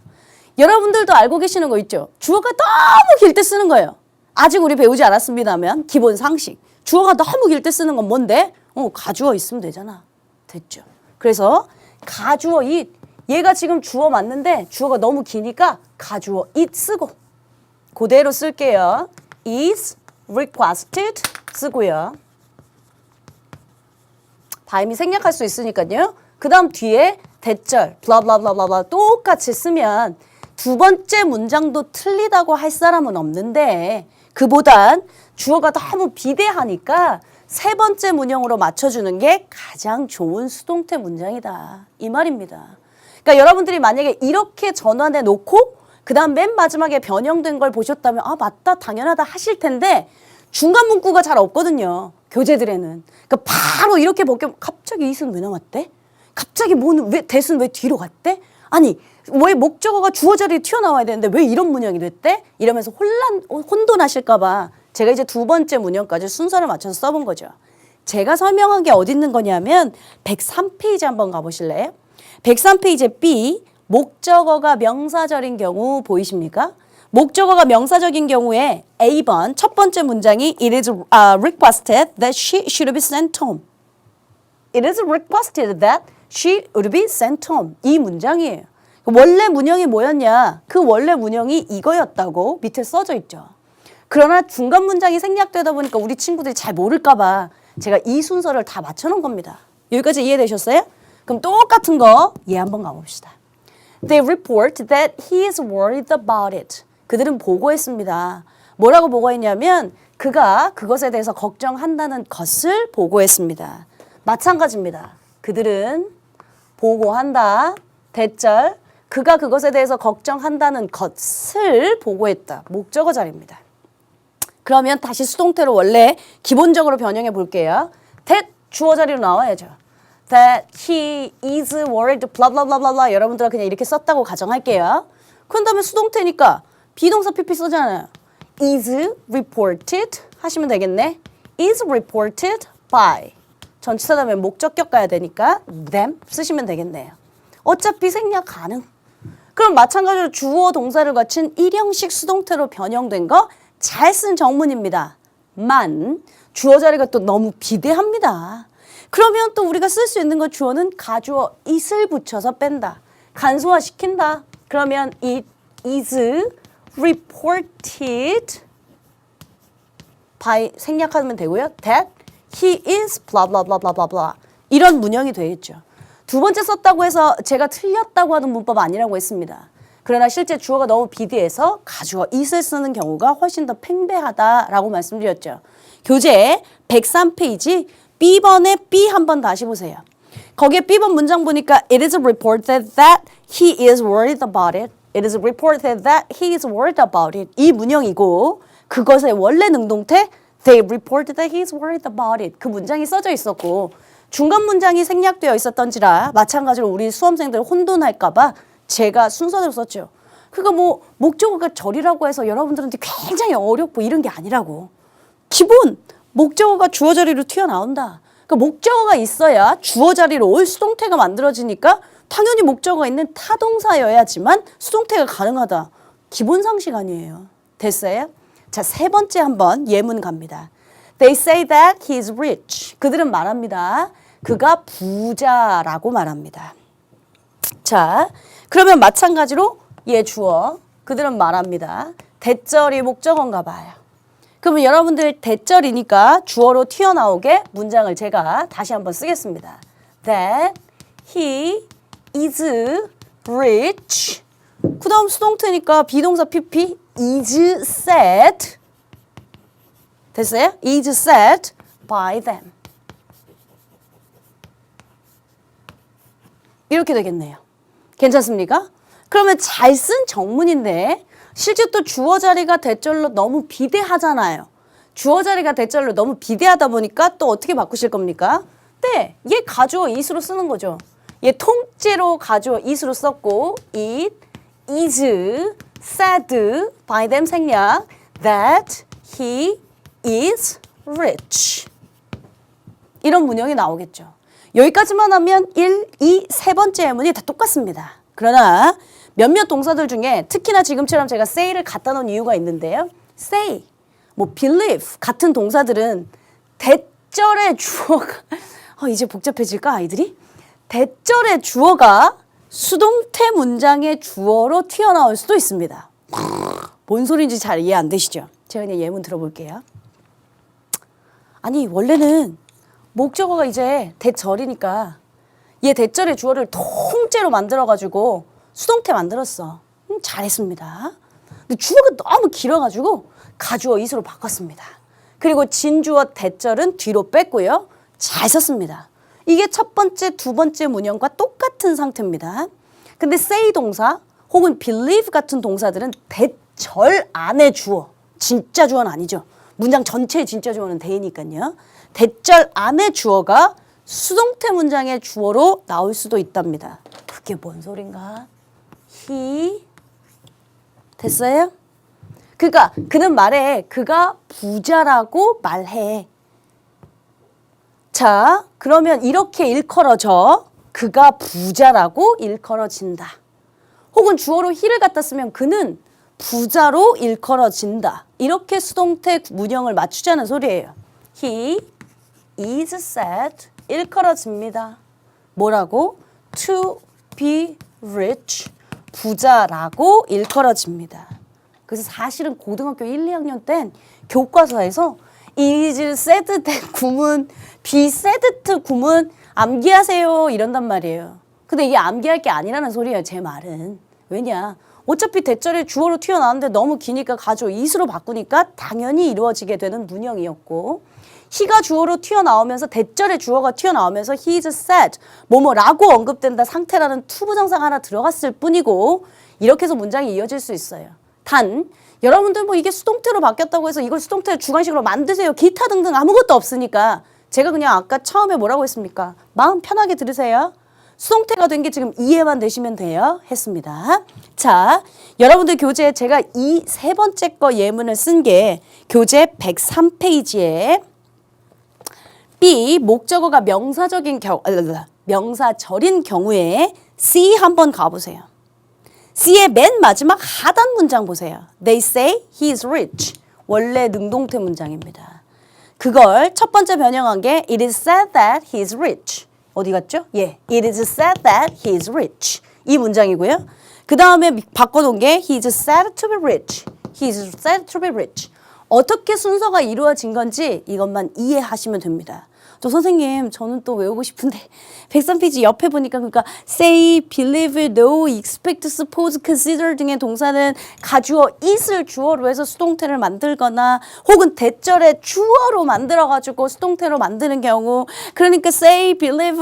여러분들도 알고 계시는 거 있죠? 주어가 너무 길 때 쓰는 거예요. 아직 우리 배우지 않았습니다만 기본 상식. 주어가 너무 길 때 쓰는 건 뭔데? 가주어 있으면 되잖아. 됐죠? 그래서 가주어 it. 얘가 지금 주어 맞는데 주어가 너무 기니까 가주어 it 쓰고 그대로 쓸게요. is requested 쓰고요. 바임이 생략할 수 있으니까요. 그 다음 뒤에 대절 블라블라블라블라 똑같이 쓰면 두 번째 문장도 틀리다고 할 사람은 없는데 그보단 주어가 너무 비대하니까 세 번째 문형으로 맞춰주는 게 가장 좋은 수동태 문장이다. 이 말입니다. 그러니까 여러분들이 만약에 이렇게 전환해 놓고 그 다음 맨 마지막에 변형된 걸 보셨다면 아 맞다 당연하다 하실 텐데 중간 문구가 잘 없거든요. 교재들에는. 그러니까 바로 이렇게 벗겨 갑자기 이승 왜 나왔대? 갑자기 뭐는 왜 대수는 왜 뒤로 갔대? 아니 왜 목적어가 주어 자리에 튀어나와야 되는데 왜 이런 문형이 됐대? 이러면서 혼돈하실까 봐 제가 이제 두 번째 문형까지 순서를 맞춰서 써본 거죠. 제가 설명한 게 어디 있는 거냐면 103페이지 한번 가보실래요? 103페이지 B 목적어가 명사절인 경우 보이십니까? 목적어가 명사적인 경우에 A번 첫 번째 문장이 It is requested that she should be sent home. It is requested that she would be sent home. 이 문장이에요. 원래 문형이 뭐였냐? 그 원래 문형이 이거였다고 밑에 써져 있죠. 그러나 중간 문장이 생략되다 보니까 우리 친구들이 잘 모를까 봐 제가 이 순서를 다 맞춰놓은 겁니다. 여기까지 이해되셨어요? 그럼 똑같은 거 얘 한번 가봅시다. They report that he is worried about it. 그들은 보고했습니다. 뭐라고 보고했냐면 그가 그것에 대해서 걱정한다는 것을 보고했습니다. 마찬가지입니다. 그들은 보고한다. 대절. 그가 그것에 대해서 걱정한다는 것을 보고했다. 목적어 자리입니다. 그러면 다시 수동태로 원래 기본적으로 변형해 볼게요. that 주어 자리로 나와야죠. That he is worried, blah blah blah blah blah. 여러분들은 그냥 이렇게 썼다고 가정할게요. 그런 다음에 수동태니까 비동사 PP 쓰잖아요. is reported 하시면 되겠네. is reported by. 전치사 다음에 목적격 가야 되니까 them 쓰시면 되겠네요. 어차피 생략 가능. 그럼 마찬가지로 주어 동사를 갖춘 일형식 수동태로 변형된 거 잘 쓴 정문입니다. 만 주어 자리가 또 너무 비대합니다. 그러면 또 우리가 쓸 수 있는 거 주어는 가주어 it을 붙여서 뺀다. 간소화시킨다. 그러면 it is reported by 생략하면 되고요. that he is blah blah blah blah blah blah. 이런 문형이 되겠죠. 두 번째 썼다고 해서 제가 틀렸다고 하는 문법 아니라고 했습니다. 그러나 실제 주어가 너무 비대해서 가주어 it을 쓰는 경우가 훨씬 더 팽배하다라고 말씀드렸죠. 교재 103페이지 B번에 B 한번 다시 보세요. 거기에 B번 문장 보니까 It is reported that he is worried about it. It is reported that he is worried about it. 이 문형이고 그것의 원래 능동태 They reported that he is worried about it. 그 문장이 써져 있었고 중간 문장이 생략되어 있었던지라 마찬가지로 우리 수험생들 혼돈할까 봐 제가 순서대로 썼죠. 그러니까 뭐 목적어가 절이라고 해서 여러분들한테 굉장히 어렵고 이런 게 아니라고. 기본 목적어가 주어 자리로 튀어나온다. 그러니까 목적어가 있어야 주어 자리로 올 수동태가 만들어지니까 당연히 목적어가 있는 타동사여야지만 수동태가 가능하다. 기본 상식 아니에요. 됐어요? 자, 세 번째 한번 예문 갑니다. They say that he is rich. 그들은 말합니다. 그가 부자라고 말합니다. 자, 그러면 마찬가지로 얘 주어. 그들은 말합니다. 대절이 목적어인가 봐요. 그러면 여러분들 대절이니까 주어로 튀어나오게 문장을 제가 다시 한번 쓰겠습니다. That he is rich. 그 다음 수동태니까 비동사 PP is said. 됐어요? is said by them. 이렇게 되겠네요. 괜찮습니까? 그러면 잘 쓴 정문인데 실제 또 주어 자리가 대절로 너무 비대하잖아요. 주어 자리가 대절로 너무 비대하다 보니까 또 어떻게 바꾸실 겁니까? 네, 얘 가주어 it으로 쓰는 거죠. 얘 통째로 가주어 it으로 썼고 it is said by them 생략 that he is rich. 이런 문형이 나오겠죠. 여기까지만 하면 1, 2, 세 번째 예문이 다 똑같습니다. 그러나 몇몇 동사들 중에 특히나 지금처럼 제가 say를 갖다 놓은 이유가 있는데요. say, 뭐 believe 같은 동사들은 대절의 주어가 이제 복잡해질까 아이들이? 대절의 주어가 수동태 문장의 주어로 튀어나올 수도 있습니다. 뭔 소리인지 잘 이해 안 되시죠? 제가 그냥 예문 들어볼게요. 아니 원래는 목적어가 이제 대절이니까 얘 대절의 주어를 통째로 만들어가지고 수동태 만들었어. 잘했습니다. 근데 주어가 너무 길어가지고 가주어 it으로 바꿨습니다. 그리고 진주어 대절은 뒤로 뺐고요. 잘 썼습니다. 이게 첫 번째, 두 번째 문형과 똑같은 상태입니다. 근데 say 동사 혹은 believe 같은 동사들은 대절 안에 주어, 진짜 주어는 아니죠. 문장 전체의 진짜 주어는 대이니까요. 대절 안에 주어가 수동태 문장의 주어로 나올 수도 있답니다. 그게 뭔 소린가? he 됐어요? 그러니까 그는 말해 그가 부자라고 말해. 자, 그러면 이렇게 일컬어져. 그가 부자라고 일컬어진다. 혹은 주어로 he를 갖다 쓰면 그는 부자로 일컬어진다. 이렇게 수동태 문형을 맞추자는 소리예요. He is said 일컬어집니다. 뭐라고? To be rich 부자라고 일컬어집니다. 그래서 사실은 고등학교 1, 2학년 땐 교과서에서 is said that 구문, be said to 구문 암기하세요 이런단 말이에요. 근데 이게 암기할 게 아니라는 소리예요, 제 말은. 왜냐? 어차피 대절에 주어로 튀어나왔는데 너무 기니까 가주어 is로 바꾸니까 당연히 이루어지게 되는 문형이었고, he가 주어로 튀어나오면서 대절에 주어가 튀어나오면서 he is sad 뭐뭐라고 언급된다 상태라는 투부정사가 하나 들어갔을 뿐이고, 이렇게 해서 문장이 이어질 수 있어요. 단 여러분들 뭐 이게 수동태로 바뀌었다고 해서 이걸 수동태 주관식으로 만드세요, 기타 등등 아무것도 없으니까 제가 그냥 아까 처음에 뭐라고 했습니까? 마음 편하게 들으세요. 수동태가 된 게 지금 이해만 되시면 돼요 했습니다. 자, 여러분들 교재에 제가 이 세 번째 거 예문을 쓴 게 교재 103페이지에 B 목적어가 명사절인 경우에 C 한번 가보세요. C의 맨 마지막 하단 문장 보세요. They say he is rich. 원래 능동태 문장입니다. 그걸 첫 번째 변형한 게 It is said that he is rich. 어디 갔죠? 예, It is said that he is rich. 이 문장이고요. 그 다음에 바꿔놓은 게 He is said to be rich. He is said to be rich. 어떻게 순서가 이루어진 건지 이것만 이해하시면 됩니다. 저 선생님, 저는 또 외우고 싶은데 103페이지 옆에 보니까 그러니까 say, believe, know, expect, suppose, consider 등의 동사는 가주어 is를 주어로 해서 수동태를 만들거나 혹은 대절에 주어로 만들어가지고 수동태로 만드는 경우, 그러니까 say, believe,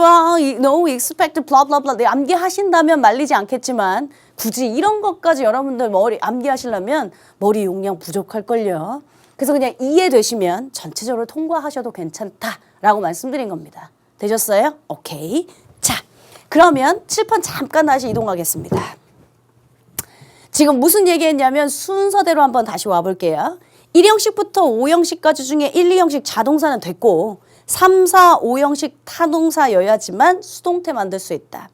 know, expect, blah blah blah 암기하신다면 말리지 않겠지만 굳이 이런 것까지 여러분들 머리 암기하시려면 머리 용량 부족할걸요. 그래서 그냥 이해되시면 전체적으로 통과하셔도 괜찮다라고 말씀드린 겁니다. 되셨어요? 오케이. 자, 그러면 칠판 잠깐 다시 이동하겠습니다. 지금 무슨 얘기했냐면 순서대로 한번 다시 와볼게요. 1형식부터 5형식까지 중에 1, 2형식 자동사는 됐고 3, 4, 5형식 타동사여야지만 수동태 만들 수 있다.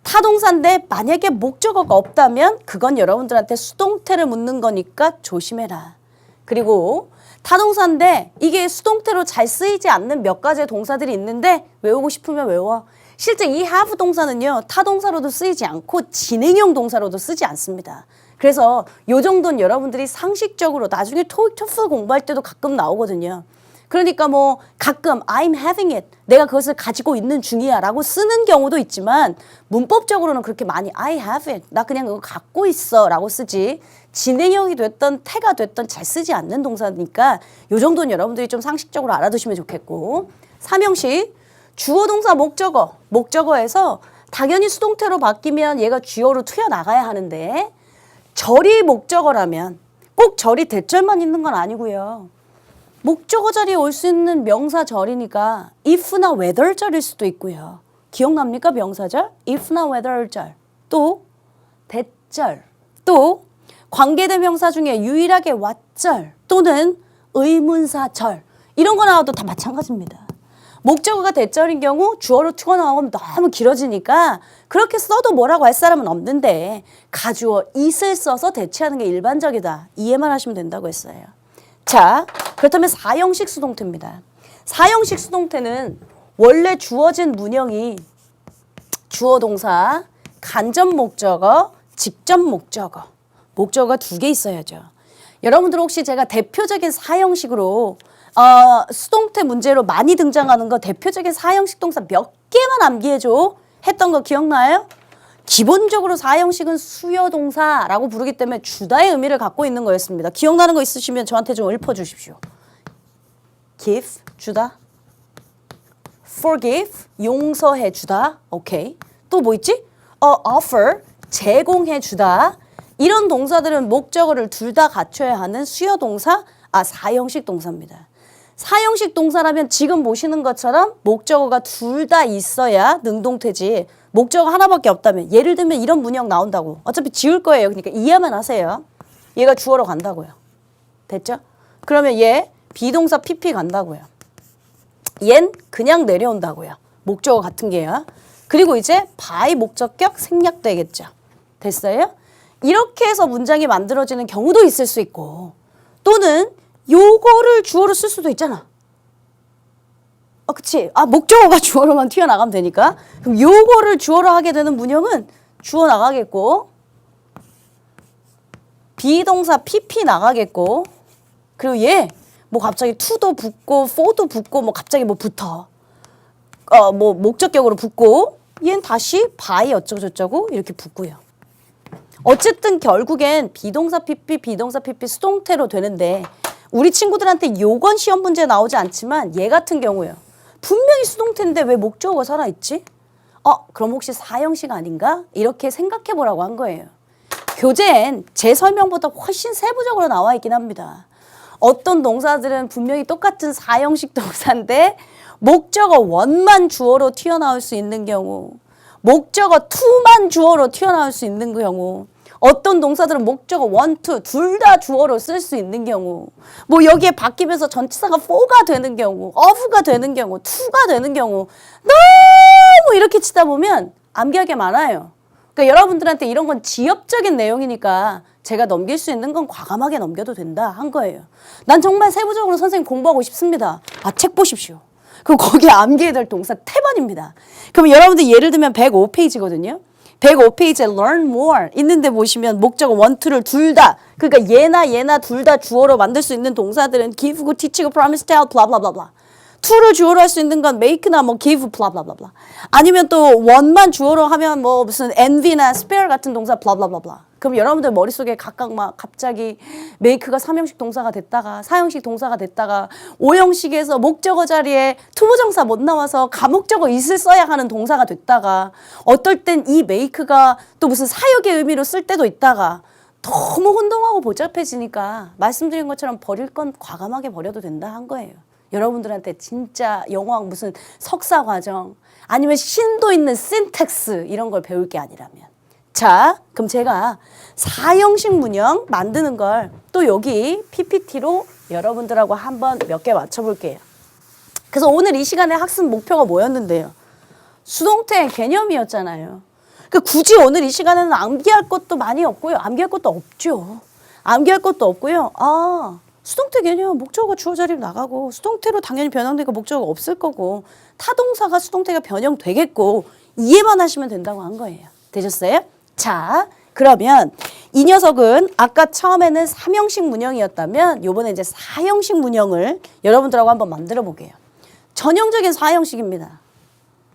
타동사인데 만약에 목적어가 없다면 그건 여러분들한테 수동태를 묻는 거니까 조심해라. 그리고 타동사인데 이게 수동태로 잘 쓰이지 않는 몇 가지의 동사들이 있는데 외우고 싶으면 외워. 실제 이 have 동사는요, 타동사로도 쓰이지 않고 진행형 동사로도 쓰지 않습니다. 그래서 요 정도는 여러분들이 상식적으로 나중에 토익, 토플 공부할 때도 가끔 나오거든요. 그러니까 뭐 가끔 I'm having it, 내가 그것을 가지고 있는 중이야 라고 쓰는 경우도 있지만 문법적으로는 그렇게 많이 I have it, 나 그냥 그거 갖고 있어 라고 쓰지 진행형이 됐던 태가 됐던 잘 쓰지 않는 동사니까 요 정도는 여러분들이 좀 상식적으로 알아두시면 좋겠고, 3형식 주어 동사 목적어, 목적어에서 당연히 수동태로 바뀌면 얘가 주어로 튀어나가야 하는데 절이 목적어라면 꼭 절이 대절만 있는 건 아니고요. 목적어 자리에 올 수 있는 명사절이니까 if나 whether절일 수도 있고요. 기억납니까? 명사절? if나 whether절. 또 대절. 또 관계대명사 중에 유일하게 what절 또는 의문사절. 이런 거 나와도 다 마찬가지입니다. 목적어가 대절인 경우 주어로 튀어나오면 너무 길어지니까 그렇게 써도 뭐라고 할 사람은 없는데 가주어 it을 써서 대체하는 게 일반적이다. 이해만 하시면 된다고 했어요. 자, 그렇다면 4형식 수동태입니다. 4형식 수동태는 원래 주어진 문형이 주어 동사, 간접 목적어, 직접 목적어. 목적어가 2개 있어야죠. 여러분들 혹시 제가 대표적인 4형식으로 수동태 문제로 많이 등장하는 거 대표적인 4형식 동사 몇 개만 암기해줘 했던 거 기억나요? 기본적으로 4형식은 수요동사라고 부르기 때문에 주다의 의미를 갖고 있는 거였습니다. 기억나는 거 있으시면 저한테 좀 읊어주십시오. give, 주다. forgive, 용서해 주다. 오케이. 또 뭐 있지? offer, 제공해 주다. 이런 동사들은 목적어를 둘 다 갖춰야 하는 수요동사, 4형식 동사입니다. 4형식 동사라면 지금 보시는 것처럼 목적어가 둘 다 있어야 능동태지 목적어 하나밖에 없다면 예를 들면 이런 문형 나온다고. 어차피 지울 거예요. 그러니까 이해만 하세요. 얘가 주어로 간다고요. 됐죠? 그러면 얘 비동사 PP 간다고요. 얜 그냥 내려온다고요. 목적어 같은 게요. 그리고 이제 by 목적격 생략되겠죠. 됐어요? 이렇게 해서 문장이 만들어지는 경우도 있을 수 있고 또는 요거를 주어로 쓸 수도 있잖아. 그치. 목적어가 주어로만 튀어나가면 되니까. 그럼 요거를 주어로 하게 되는 문형은 주어 나가겠고 비동사 PP 나가겠고 그리고 얘 뭐 갑자기 to도 붙고 for도 붙고 뭐 갑자기 뭐 붙어. 뭐 목적격으로 붙고 얘는 다시 by 어쩌고저쩌고 이렇게 붙고요. 어쨌든 결국엔 비동사 PP 수동태로 되는데 우리 친구들한테 요건 시험 문제 나오지 않지만 얘 같은 경우요. 분명히 수동태인데 왜 목적어가 살아있지? 그럼 혹시 사형식 아닌가? 이렇게 생각해 보라고 한 거예요. 교재엔 제 설명보다 훨씬 세부적으로 나와 있긴 합니다. 어떤 동사들은 분명히 똑같은 사형식 동사인데 목적어 원만 주어로 튀어나올 수 있는 경우, 목적어 투만 주어로 튀어나올 수 있는 경우, 어떤 동사들은 목적어 원, 투 둘 다 주어로 쓸 수 있는 경우, 뭐 여기에 바뀌면서 전치사가 for가 되는 경우, of가 되는 경우, to가 되는 경우 너무 이렇게 치다 보면 암기할 게 많아요. 그러니까 여러분들한테 이런 건 지엽적인 내용이니까 제가 넘길 수 있는 건 과감하게 넘겨도 된다 한 거예요. 난 정말 세부적으로 선생님 공부하고 싶습니다. 책 보십시오. 그럼 거기에 암기해야 될 동사 태반입니다. 그럼 여러분들 예를 들면 105페이지거든요. 105페이지에 learn more 있는데 보시면 목적어 one, two를 둘 다, 그러니까 얘나 둘 다 주어로 만들 수 있는 동사들은 give고 teach고 promise, tell, 블라블라블라. to를 주어로 할 수 있는 건 make나 뭐 give, 블라블라블라. 아니면 또 one만 주어로 하면 뭐 무슨 envy나 spare 같은 동사 블라블라블라. 그럼 여러분들 머릿속에 각각 막 갑자기 make가 3형식 동사가 됐다가 4형식 동사가 됐다가 5형식에서 목적어 자리에 투부정사 못 나와서 가목적어 is을 써야 하는 동사가 됐다가 어떨 땐 이 make가 또 무슨 사역의 의미로 쓸 때도 있다가 너무 혼동하고 복잡해지니까 말씀드린 것처럼 버릴 건 과감하게 버려도 된다 한 거예요. 여러분들한테 진짜 영어학 무슨 석사 과정 아니면 심도 있는 신텍스 이런 걸 배울 게 아니라면. 자, 그럼 제가 4형식 문형 만드는 걸 또 여기 PPT로 여러분들하고 한번 몇 개 맞춰볼게요. 그래서 오늘 이 시간에 학습 목표가 뭐였는데요? 수동태 개념이었잖아요. 그러니까 굳이 오늘 이 시간에는 암기할 것도 많이 없고요. 암기할 것도 없죠. 암기할 것도 없고요. 수동태 개념 목적어가 주어 자리로 나가고 수동태로 당연히 변형되니까 목적어가 없을 거고 타동사가 수동태가 변형되겠고 이해만 하시면 된다고 한 거예요. 되셨어요? 자, 그러면 이 녀석은 아까 처음에는 3형식 문형이었다면 요번에 이제 4형식 문형을 여러분들하고 한번 만들어 보게요. 전형적인 4형식입니다.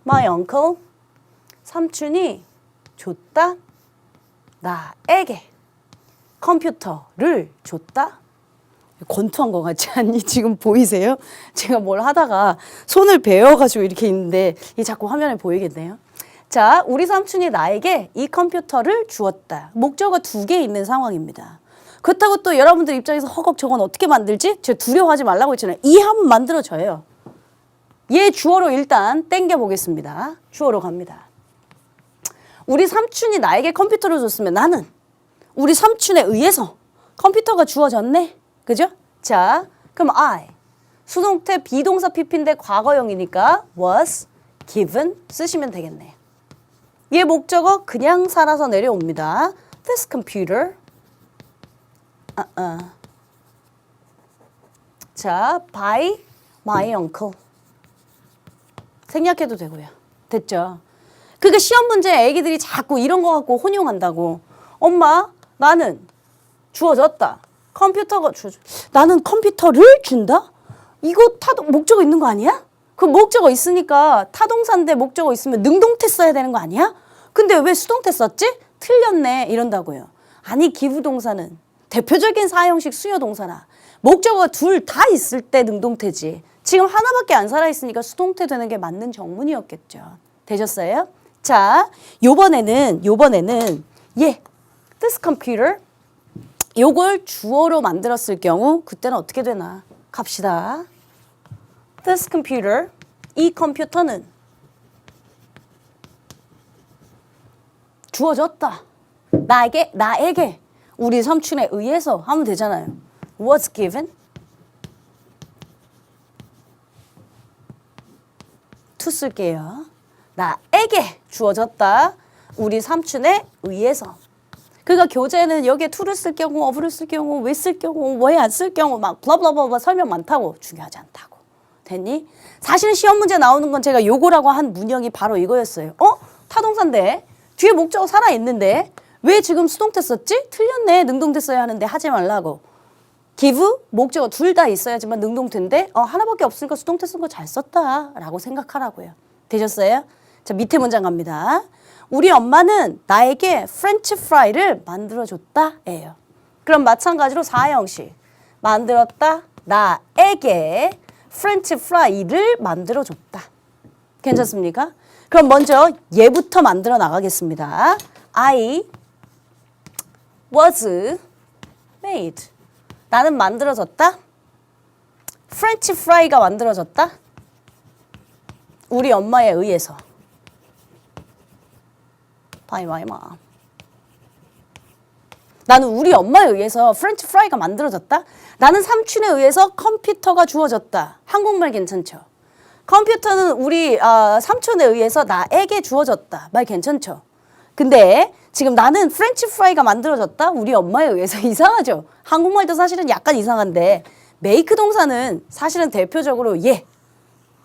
My uncle, 삼촌이 줬다, 나에게 컴퓨터를 줬다. 권투한 것 같지 않니? 지금 보이세요? 제가 뭘 하다가 손을 베어가지고 이렇게 있는데 이게 자꾸 화면에 보이겠네요. 자, 우리 삼촌이 나에게 이 컴퓨터를 주었다. 목적어 2개 있는 상황입니다. 그렇다고 또 여러분들 입장에서 허걱 저건 어떻게 만들지? 제가 두려워하지 말라고 했잖아요. 이해하면 만들어져요. 얘 주어로 일단 땡겨 보겠습니다. 주어로 갑니다. 우리 삼촌이 나에게 컴퓨터를 줬으면 나는 우리 삼촌에 의해서 컴퓨터가 주어졌네. 그죠? 자, 그럼 I. 수동태 비동사 PP인데 과거형이니까 was given 쓰시면 되겠네요. 얘 목적어 그냥 살아서 내려옵니다. This computer. 자, by my uncle. 생략해도 되고요. 됐죠? 그러니까 시험 문제 애기들이 자꾸 이런 거 갖고 혼용한다고. 엄마, 나는 주어졌다. 컴퓨터가 나는 컴퓨터를 준다? 이거 목적어 있는 거 아니야? 그 목적어 있으니까 타동사인데 목적어 있으면 능동태 써야 되는 거 아니야? 근데 왜 수동태 썼지? 틀렸네 이런다고요. 아니 기부동사는 대표적인 4형식 수요동사나 목적어 둘 다 있을 때 능동태지. 지금 하나밖에 안 살아있으니까 수동태 되는 게 맞는 정문이었겠죠. 되셨어요? 자, 요번에는 this computer 요걸 주어로 만들었을 경우 그때는 어떻게 되나 갑시다. This computer, 이 컴퓨터는 주어졌다. 나에게 우리 삼촌에 의해서 하면 되잖아요. Was given to 쓸게요. 나에게 주어졌다. 우리 삼촌에 의해서. 그러니까 교재는 여기에 to를 쓸 경우, of를 쓸 경우, 왜 쓸 경우, 왜 안 쓸 경우 막 블라블라블라 설명 많다고. 중요하지 않다고. 됐니? 사실은 시험 문제 나오는 건 제가 요거라고 한 문형이 바로 이거였어요. 타동사인데 뒤에 목적어 살아있는데 왜 지금 수동태 썼지? 틀렸네. 능동태 써야 하는데 하지 말라고. give, 목적어 둘 다 있어야지만 능동태인데 하나밖에 없으니까 수동태 쓴 거 잘 썼다 라고 생각하라고요. 되셨어요? 자, 밑에 문장 갑니다. 우리 엄마는 나에게 프렌치 프라이를 만들어줬다 예요. 그럼 마찬가지로 4형식. 만들었다, 나에게 프렌치 프라이를 만들어줬다. 괜찮습니까? 그럼 먼저 얘부터 만들어 나가겠습니다. I was made. 나는 만들어졌다. 프렌치 프라이가 만들어졌다. 우리 엄마에 의해서. By my mom. 나는 우리 엄마에 의해서 프렌치 프라이가 만들어졌다. 나는 삼촌에 의해서 컴퓨터가 주어졌다. 한국말 괜찮죠? 컴퓨터는 우리 삼촌에 의해서 나에게 주어졌다. 말 괜찮죠? 근데 지금 나는 프렌치 프라이가 만들어졌다. 우리 엄마에 의해서 이상하죠? 한국말도 사실은 약간 이상한데 make 동사는 사실은 대표적으로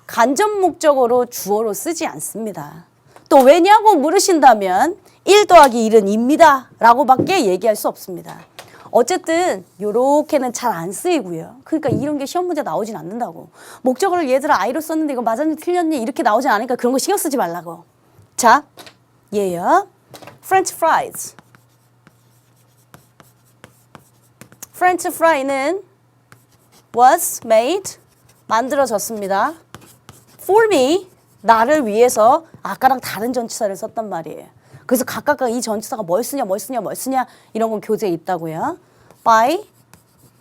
간접 목적어로 주어로 쓰지 않습니다. 또 왜냐고 물으신다면 1 더하기 1은 입니다 라고 밖에 얘기할 수 없습니다. 어쨌든 요렇게는 잘 안 쓰이고요. 그러니까 이런 게 시험 문제 나오진 않는다고. 목적어를 얘들아 I로 썼는데 이거 맞았니 틀렸니 이렇게 나오진 않으니까 그런 거 신경 쓰지 말라고. 자, 얘요. French fries. French fry는 was made, 만들어졌습니다. For me, 나를 위해서 아까랑 다른 전치사를 썼단 말이에요. 그래서 각각 이 전치사가 뭘 쓰냐 이런 건 교재에 있다고요. By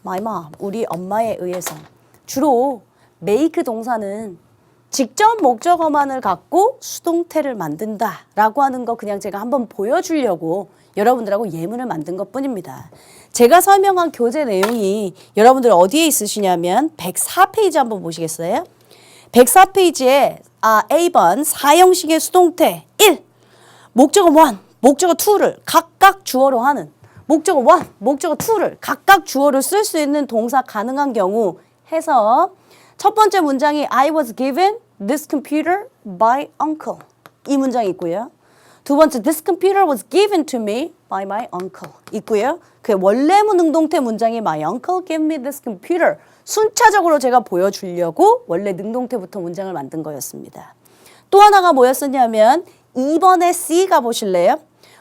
my mom, 우리 엄마에 의해서. 주로 make 동사는 직접 목적어만을 갖고 수동태를 만든다라고 하는 거 그냥 제가 한번 보여주려고 여러분들하고 예문을 만든 것뿐입니다. 제가 설명한 교재 내용이 여러분들 어디에 있으시냐면 104페이지 한번 보시겠어요? 104페이지에 A번 4형식의 수동태 1. 목적어 1, 목적어 2를 각각 주어로 하는 목적어 1, 목적어 2를 각각 주어로 쓸 수 있는 동사 가능한 경우 해서 첫 번째 문장이 I was given this computer by uncle. 이 문장이 있고요. 두 번째 this computer was given to me by my uncle 있고요. 그 원래 능동태 문장이 my uncle gave me this computer. 순차적으로 제가 보여주려고 원래 능동태부터 문장을 만든 거였습니다. 또 하나가 뭐였었냐면 2번에 C 가보실래요?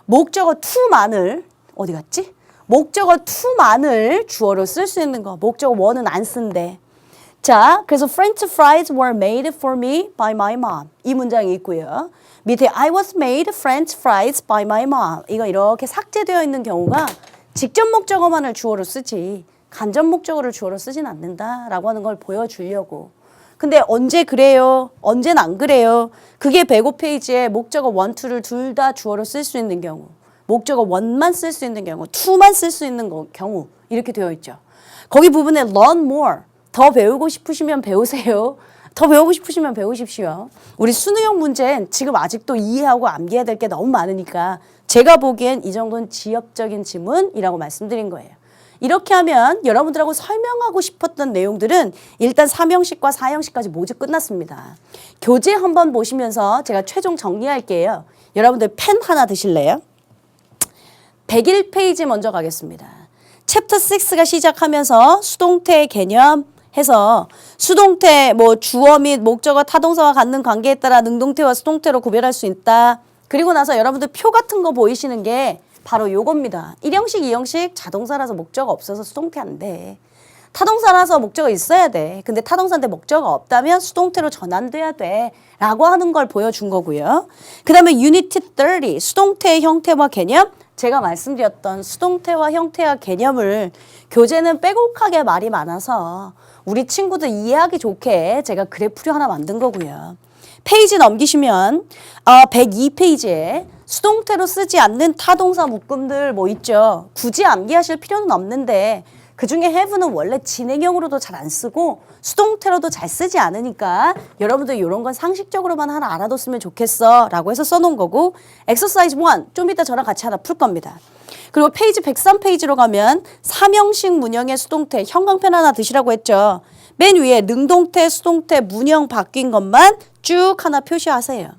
목적어 to만을 어디 갔지? 목적어 to만을 주어로 쓸 수 있는 거. 목적어 one은 안 쓴대. 자, 그래서 French fries were made for me by my mom. 이 문장이 있고요. 밑에 I was made French fries by my mom. 이거 이렇게 삭제되어 있는 경우가 직접 목적어만을 주어로 쓰지 간접 목적어를 주어로 쓰진 않는다라고 하는 걸 보여주려고. 근데 언제 그래요? 언제는 안 그래요? 그게 105페이지에 목적어 1, 2를 둘 다 주어로 쓸 수 있는 경우, 목적어 1만 쓸 수 있는 경우, 2만 쓸 수 있는 경우 이렇게 되어 있죠. 거기 부분에 learn more, 더 배우고 싶으시면 배우세요. 더 배우고 싶으시면 배우십시오. 우리 수능형 문제는 지금 아직도 이해하고 암기해야 될 게 너무 많으니까 제가 보기엔 이 정도는 지엽적인 지문이라고 말씀드린 거예요. 이렇게 하면 여러분들하고 설명하고 싶었던 내용들은 일단 3형식과 4형식까지 모두 끝났습니다. 교재 한번 보시면서 제가 최종 정리할게요. 여러분들 펜 하나 드실래요? 101페이지 먼저 가겠습니다. 챕터 6가 시작하면서 수동태 개념 해서 수동태 주어 및 목적어 타동사와 갖는 관계에 따라 능동태와 수동태로 구별할 수 있다. 그리고 나서 여러분들 표 같은 거 보이시는 게 바로 요겁니다. 1형식, 2형식 자동사라서 목적어 없어서 수동태 안 돼. 타동사라서 목적어 있어야 돼. 근데 타동사인데 목적어 없다면 수동태로 전환돼야 돼. 라고 하는 걸 보여준 거고요. 그 다음에 유니티 30, 수동태의 형태와 개념. 제가 말씀드렸던 수동태와 형태와 개념을 교재는 빼곡하게 말이 많아서 우리 친구들 이해하기 좋게 제가 그래프를 하나 만든 거고요. 페이지 넘기시면 102페이지에 수동태로 쓰지 않는 타동사 묶음들 있죠. 굳이 암기하실 필요는 없는데 그중에 have는 원래 진행형으로도 잘 안 쓰고 수동태로도 잘 쓰지 않으니까 여러분들 이런 건 상식적으로만 하나 알아뒀으면 좋겠어 라고 해서 써놓은 거고 exercise 1 좀 이따 저랑 같이 하나 풀 겁니다. 그리고 페이지 103페이지로 가면 3형식 문형의 수동태 형광펜 하나 드시라고 했죠. 맨 위에 능동태, 수동태, 문형 바뀐 것만 쭉 하나 표시하세요.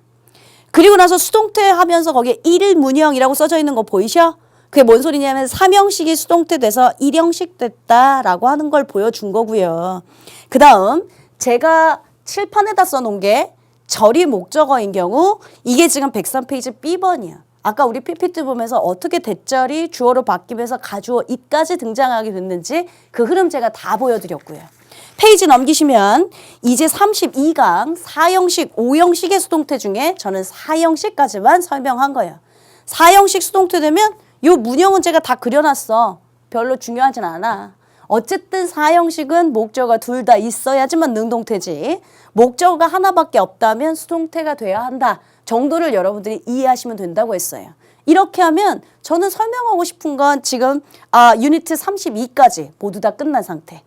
그리고 나서 수동태 하면서 거기에 1문형이라고 써져 있는 거 보이셔? 그게 뭔 소리냐면 3형식이 수동태 돼서 1형식 됐다라고 하는 걸 보여준 거고요. 그 다음 제가 칠판에다 써놓은 게 절이 목적어인 경우 이게 지금 103페이지 B번이야. 아까 우리 PPT 보면서 어떻게 대절이 주어로 바뀌면서 가주어 it까지 등장하게 됐는지 그 흐름 제가 다 보여드렸고요. 페이지 넘기시면 이제 32강 4형식, 5형식의 수동태 중에 저는 4형식까지만 설명한 거예요. 4형식 수동태 되면 요 문형은 제가 다 그려놨어. 별로 중요하진 않아. 어쨌든 4형식은 목적어가 둘 다 있어야지만 능동태지. 목적어가 하나밖에 없다면 수동태가 돼야 한다 정도를 여러분들이 이해하시면 된다고 했어요. 이렇게 하면 저는 설명하고 싶은 건 지금 유니트 32까지 모두 다 끝난 상태.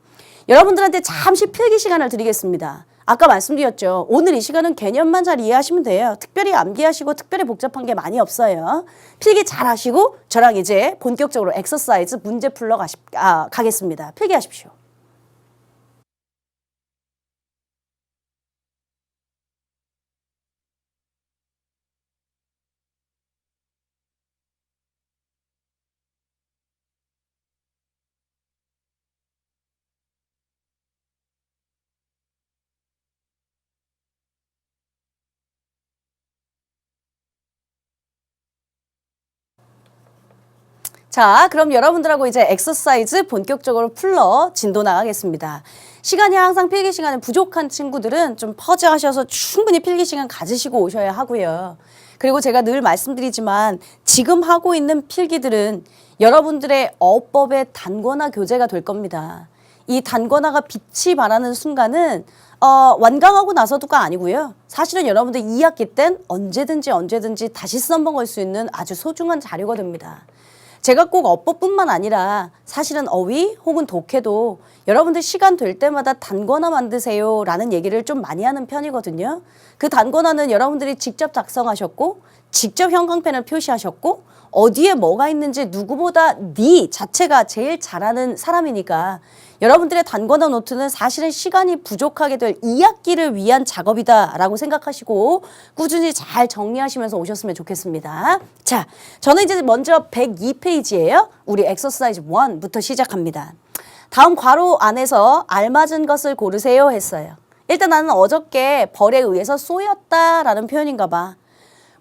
여러분들한테 잠시 필기 시간을 드리겠습니다. 아까 말씀드렸죠. 오늘 이 시간은 개념만 잘 이해하시면 돼요. 특별히 암기하시고 특별히 복잡한 게 많이 없어요. 필기 잘 하시고 저랑 이제 본격적으로 엑서사이즈 문제 풀러 가겠습니다. 필기하십시오. 자, 그럼 여러분들하고 이제 엑서사이즈 본격적으로 풀러 진도 나가겠습니다. 시간이 항상 필기 시간에 부족한 친구들은 좀 퍼즈하셔서 충분히 필기 시간 가지시고 오셔야 하고요. 그리고 제가 늘 말씀드리지만 지금 하고 있는 필기들은 여러분들의 어법의 단권화 교재가 될 겁니다. 이 단권화가 빛이 발하는 순간은 완강하고 나서도가 아니고요. 사실은 여러분들 2학기 땐 언제든지 다시 써먹을 수 있는 아주 소중한 자료가 됩니다. 제가 꼭 어법뿐만 아니라 사실은 어휘 혹은 독해도 여러분들 시간 될 때마다 단권화 만드세요 라는 얘기를 좀 많이 하는 편이거든요. 그 단권화는 여러분들이 직접 작성하셨고 직접 형광펜을 표시하셨고 어디에 뭐가 있는지 누구보다 네 자체가 제일 잘하는 사람이니까 여러분들의 단권화 노트는 사실은 시간이 부족하게 될 2학기를 위한 작업이다라고 생각하시고 꾸준히 잘 정리하시면서 오셨으면 좋겠습니다. 자, 저는 이제 먼저 102페이지예요. 우리 엑서사이즈 1부터 시작합니다. 다음 괄호 안에서 알맞은 것을 고르세요 했어요. 일단 나는 어저께 벌에 의해서 쏘였다라는 표현인가 봐.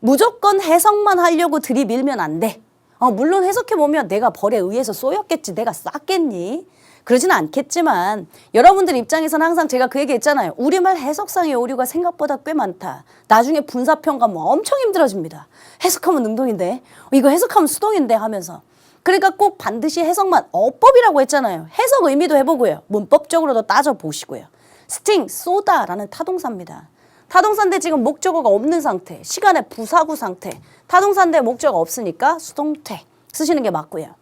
무조건 해석만 하려고 들이밀면 안 돼. 물론 해석해보면 내가 벌에 의해서 쏘였겠지. 내가 쐈겠니? 그러진 않겠지만 여러분들 입장에서는 항상 제가 그 얘기 했잖아요. 우리말 해석상의 오류가 생각보다 꽤 많다. 나중에 분사평가하면 엄청 힘들어집니다. 해석하면 능동인데 이거 해석하면 수동인데 하면서. 그러니까 꼭 반드시 해석만 어법이라고 했잖아요. 해석 의미도 해보고요. 문법적으로도 따져보시고요. 스팅, 쏘다라는 타동사입니다. 타동사인데 지금 목적어가 없는 상태, 시간의 부사구 상태. 타동사인데 목적어가 없으니까 수동태 쓰시는 게 맞고요.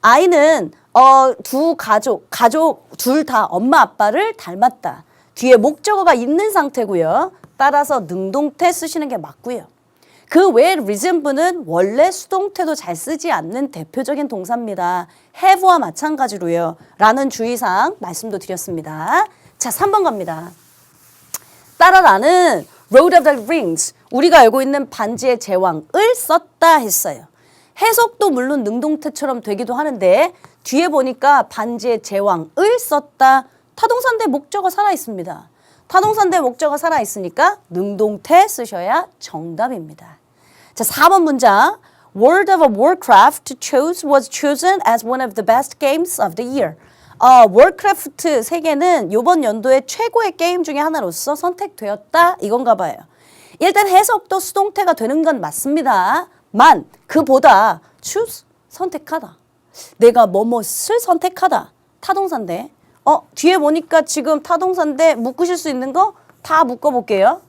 아이는 두 가족 둘 다 엄마 아빠를 닮았다. 뒤에 목적어가 있는 상태고요. 따라서 능동태 쓰시는 게 맞고요. 그 외에 resemble 원래 수동태도 잘 쓰지 않는 대표적인 동사입니다. have와 마찬가지로요. 라는 주의사항 말씀도 드렸습니다. 자, 3번 갑니다. 따라 나는 Lord of the Rings, 우리가 알고 있는 반지의 제왕을 썼다 했어요. 해석도 물론 능동태처럼 되기도 하는데 뒤에 보니까 반지의 제왕을 썼다. 타동사인데 목적어 살아있습니다. 타동사인데 목적어 살아있으니까 능동태 쓰셔야 정답입니다. 자, 4번 문장. World of Warcraft was chosen as one of the best games of the year. 월크래프트 세계는 이번 연도의 최고의 게임 중에 하나로서 선택되었다. 이건가 봐요. 일단 해석도 수동태가 되는 건 맞습니다. 만 그보다 choose 선택하다. 내가 뭐뭐을 선택하다. 타동사인데 뒤에 보니까 지금 타동사인데 묶으실 수 있는 거 다 묶어볼게요.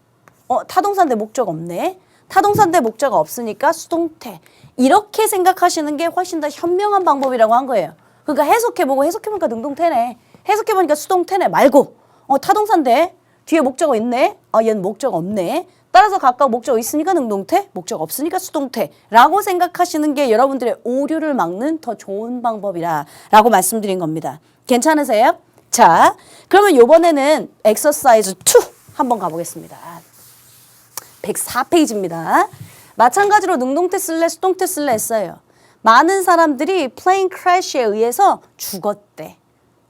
타동사인데 목적 없네. 타동사인데 목적 없으니까 수동태. 이렇게 생각하시는 게 훨씬 더 현명한 방법이라고 한 거예요. 그러니까 해석해보고 해석해보니까 능동태네. 해석해보니까 수동태네 말고 타동사인데 뒤에 목적어 있네. 얘는 목적 없네. 따라서 각각 목적 있으니까 능동태, 목적 없으니까 수동태 라고 생각하시는 게 여러분들의 오류를 막는 더 좋은 방법이라고 말씀드린 겁니다. 괜찮으세요? 자, 그러면 이번에는 엑서사이즈 2 한번 가보겠습니다. 104페이지입니다. 마찬가지로 능동태 쓸래 수동태 쓸래 했어요. 많은 사람들이 플레인 크래시에 의해서 죽었대.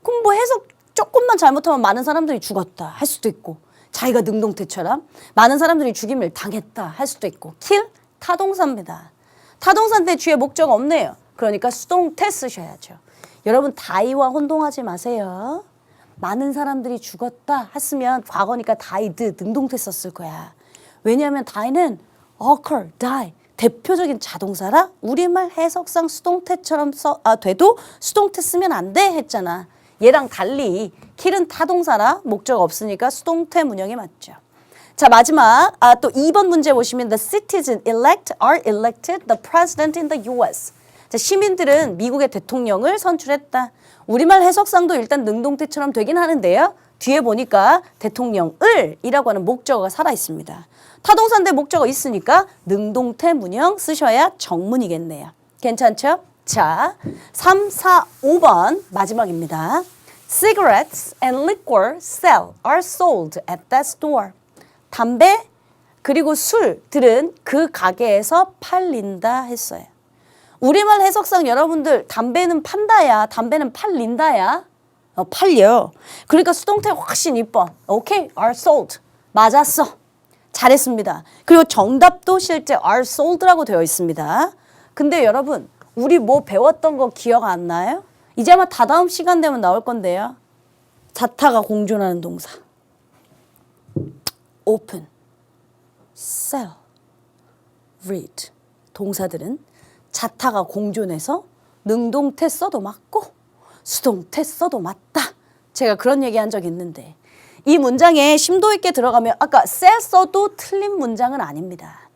그럼 뭐 해석 조금만 잘못하면 많은 사람들이 죽었다 할 수도 있고 자기가 능동태처럼 많은 사람들이 죽임을 당했다 할 수도 있고 kill 타동사입니다. 타동사인데 뒤에 목적 없네요. 그러니까 수동태 쓰셔야죠. 여러분 die와 혼동하지 마세요. 많은 사람들이 죽었다 했으면 과거니까 died 능동태 썼을 거야. 왜냐하면 die는 occur, die 대표적인 자동사라 우리말 해석상 수동태처럼 돼도 수동태 쓰면 안 돼 했잖아. 얘랑 달리 kill은 타동사라 목적 없으니까 수동태 문형이 맞죠. 자 마지막 또 2번 문제 보시면 the citizens are elected the president in the U.S. 자, 시민들은 미국의 대통령을 선출했다. 우리말 해석상도 일단 능동태처럼 되긴 하는데요. 뒤에 보니까 대통령을 이라고 하는 목적어가 살아 있습니다. 타동사인데 목적어 있으니까 능동태 문형 쓰셔야 정문이겠네요. 괜찮죠? 자, 3, 4, 5번 마지막입니다. Cigarettes and liquor are sold at that store. 담배 그리고 술들은 그 가게에서 팔린다 했어요. 우리말 해석상 여러분들 담배는 판다야, 담배는 팔린다야. 팔려. 그러니까 수동태 훨씬 이뻐. 오케이, are sold. 맞았어. 잘했습니다. 그리고 정답도 실제 are sold라고 되어 있습니다. 근데 여러분, 우리 뭐 배웠던 거 기억 안 나요? 이제 아마 다다음 시간 되면 나올 건데요. 자타가 공존하는 동사. open, sell, read. 동사들은 자타가 공존해서 능동태 써도 맞고 수동태 써도 맞다. 제가 그런 얘기 한 적 있는데 이 문장에 심도 있게 들어가면 아까 sell 써도 틀린 문장은 아닙니다.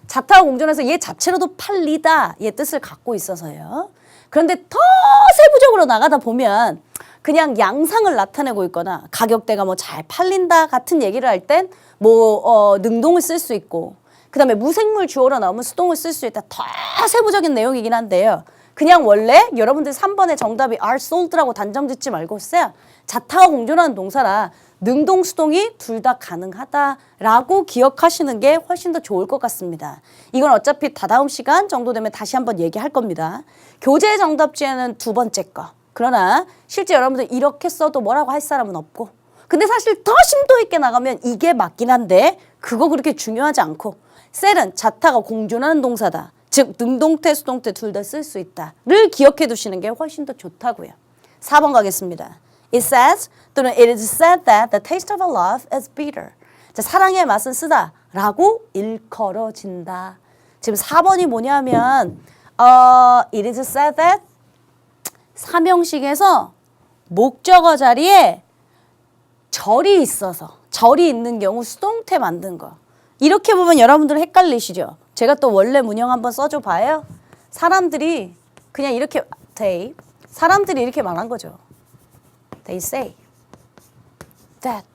자타가 공존해서 얘 자체로도 팔리다 얘 뜻을 갖고 있어서요. 그런데 더 세부적으로 나가다 보면 그냥 양상을 나타내고 있거나 가격대가 뭐 잘 팔린다 같은 얘기를 할 땐 뭐 능동을 쓸 수 있고 그 다음에 무생물 주어로 나오면 수동을 쓸 수 있다. 더 세부적인 내용이긴 한데요. 그냥 원래 여러분들 3번의 정답이 are sold라고 단정 짓지 말고 써요. 자타가 공존하는 동사라 능동, 수동이 둘 다 가능하다라고 기억하시는 게 훨씬 더 좋을 것 같습니다. 이건 어차피 다다음 시간 정도 되면 다시 한번 얘기할 겁니다. 교재 정답지에는 두 번째 거. 그러나 실제 여러분들 이렇게 써도 뭐라고 할 사람은 없고 근데 사실 더 심도 있게 나가면 이게 맞긴 한데 그거 그렇게 중요하지 않고 셀은 자타가 공존하는 동사다. 즉 능동태, 수동태 둘 다 쓸 수 있다를 기억해 두시는 게 훨씬 더 좋다고요. 4번 가겠습니다. It says 또는 it is said that the taste of a love is bitter. 자, 사랑의 맛은 쓰다 라고 일컬어진다. 지금 4번이 뭐냐면 it is said that 삼형식에서 목적어 자리에 절이 있어서 절이 있는 경우 수동태 만든 거. 이렇게 보면 여러분들 헷갈리시죠? 제가 또 원래 문형 한번 써줘 봐요. 사람들이 그냥 이렇게 사람들이 이렇게 말한 거죠. They say that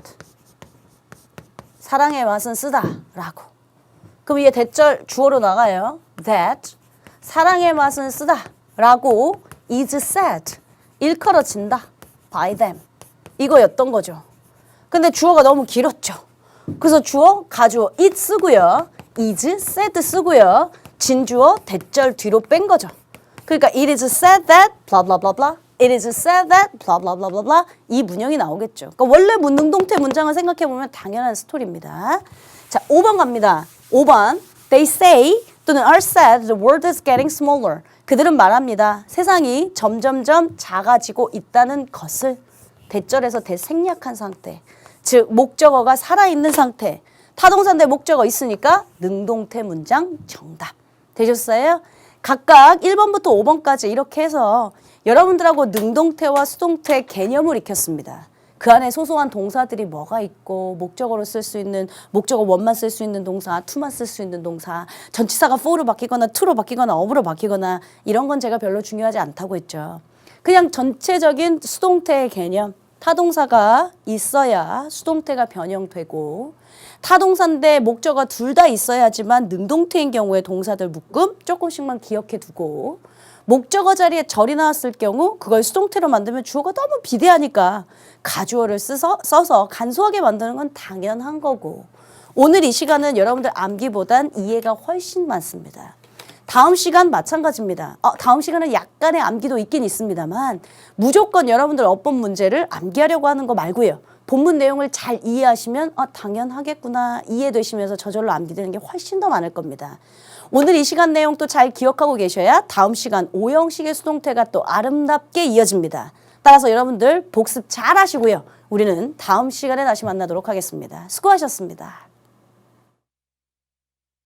사랑의 맛은 쓰다 라고. 그럼 이게 대절 주어로 나가요. That 사랑의 맛은 쓰다 라고 is said 일컬어진다 by them 이거였던 거죠. 근데 주어가 너무 길었죠. 그래서 주어, 가주어 it 쓰고요. is said 쓰고요. 진주어 대절 뒤로 뺀 거죠. 그러니까 it is said that blah blah blah blah. It is said that blah blah blah blah blah. 이 문형이 나오겠죠. 그러니까 원래 능동태 문장을 생각해 보면 당연한 스토리입니다. 자, 5번 갑니다. 5번. They say 또는 are said the world is getting smaller. 그들은 말합니다. 세상이 점점점 작아지고 있다는 것을 대절에서 대생략한 상태. 즉 목적어가 살아있는 상태. 타동사인데 목적어 있으니까 능동태 문장 정답. 되셨어요? 각각 1번부터 5번까지 이렇게 해서 여러분들하고 능동태와 수동태 개념을 익혔습니다. 그 안에 소소한 동사들이 뭐가 있고 목적어로 쓸 수 있는 목적어 원만 쓸 수 있는 동사, to만 쓸 수 있는 동사, 전치사가 for로 바뀌거나 to로 바뀌거나 of로 바뀌거나 이런 건 제가 별로 중요하지 않다고 했죠. 그냥 전체적인 수동태의 개념, 타동사가 있어야 수동태가 변형되고 타동사인데 목적어 둘 다 있어야지만 능동태인 경우에 동사들 묶음 조금씩만 기억해 두고 목적어 자리에 절이 나왔을 경우 그걸 수동태로 만들면 주어가 너무 비대하니까 가주어를 써서 간소하게 만드는 건 당연한 거고 오늘 이 시간은 여러분들 암기보단 이해가 훨씬 많습니다. 다음 시간 마찬가지입니다. 다음 시간은 약간의 암기도 있긴 있습니다만 무조건 여러분들 어법 문제를 암기하려고 하는 거 말고요. 본문 내용을 잘 이해하시면 당연하겠구나 이해되시면서 저절로 암기되는 게 훨씬 더 많을 겁니다. 오늘 이 시간 내용 또 잘 기억하고 계셔야 다음 시간 오형식의 수동태가 또 아름답게 이어집니다. 따라서 여러분들 복습 잘 하시고요. 우리는 다음 시간에 다시 만나도록 하겠습니다. 수고하셨습니다.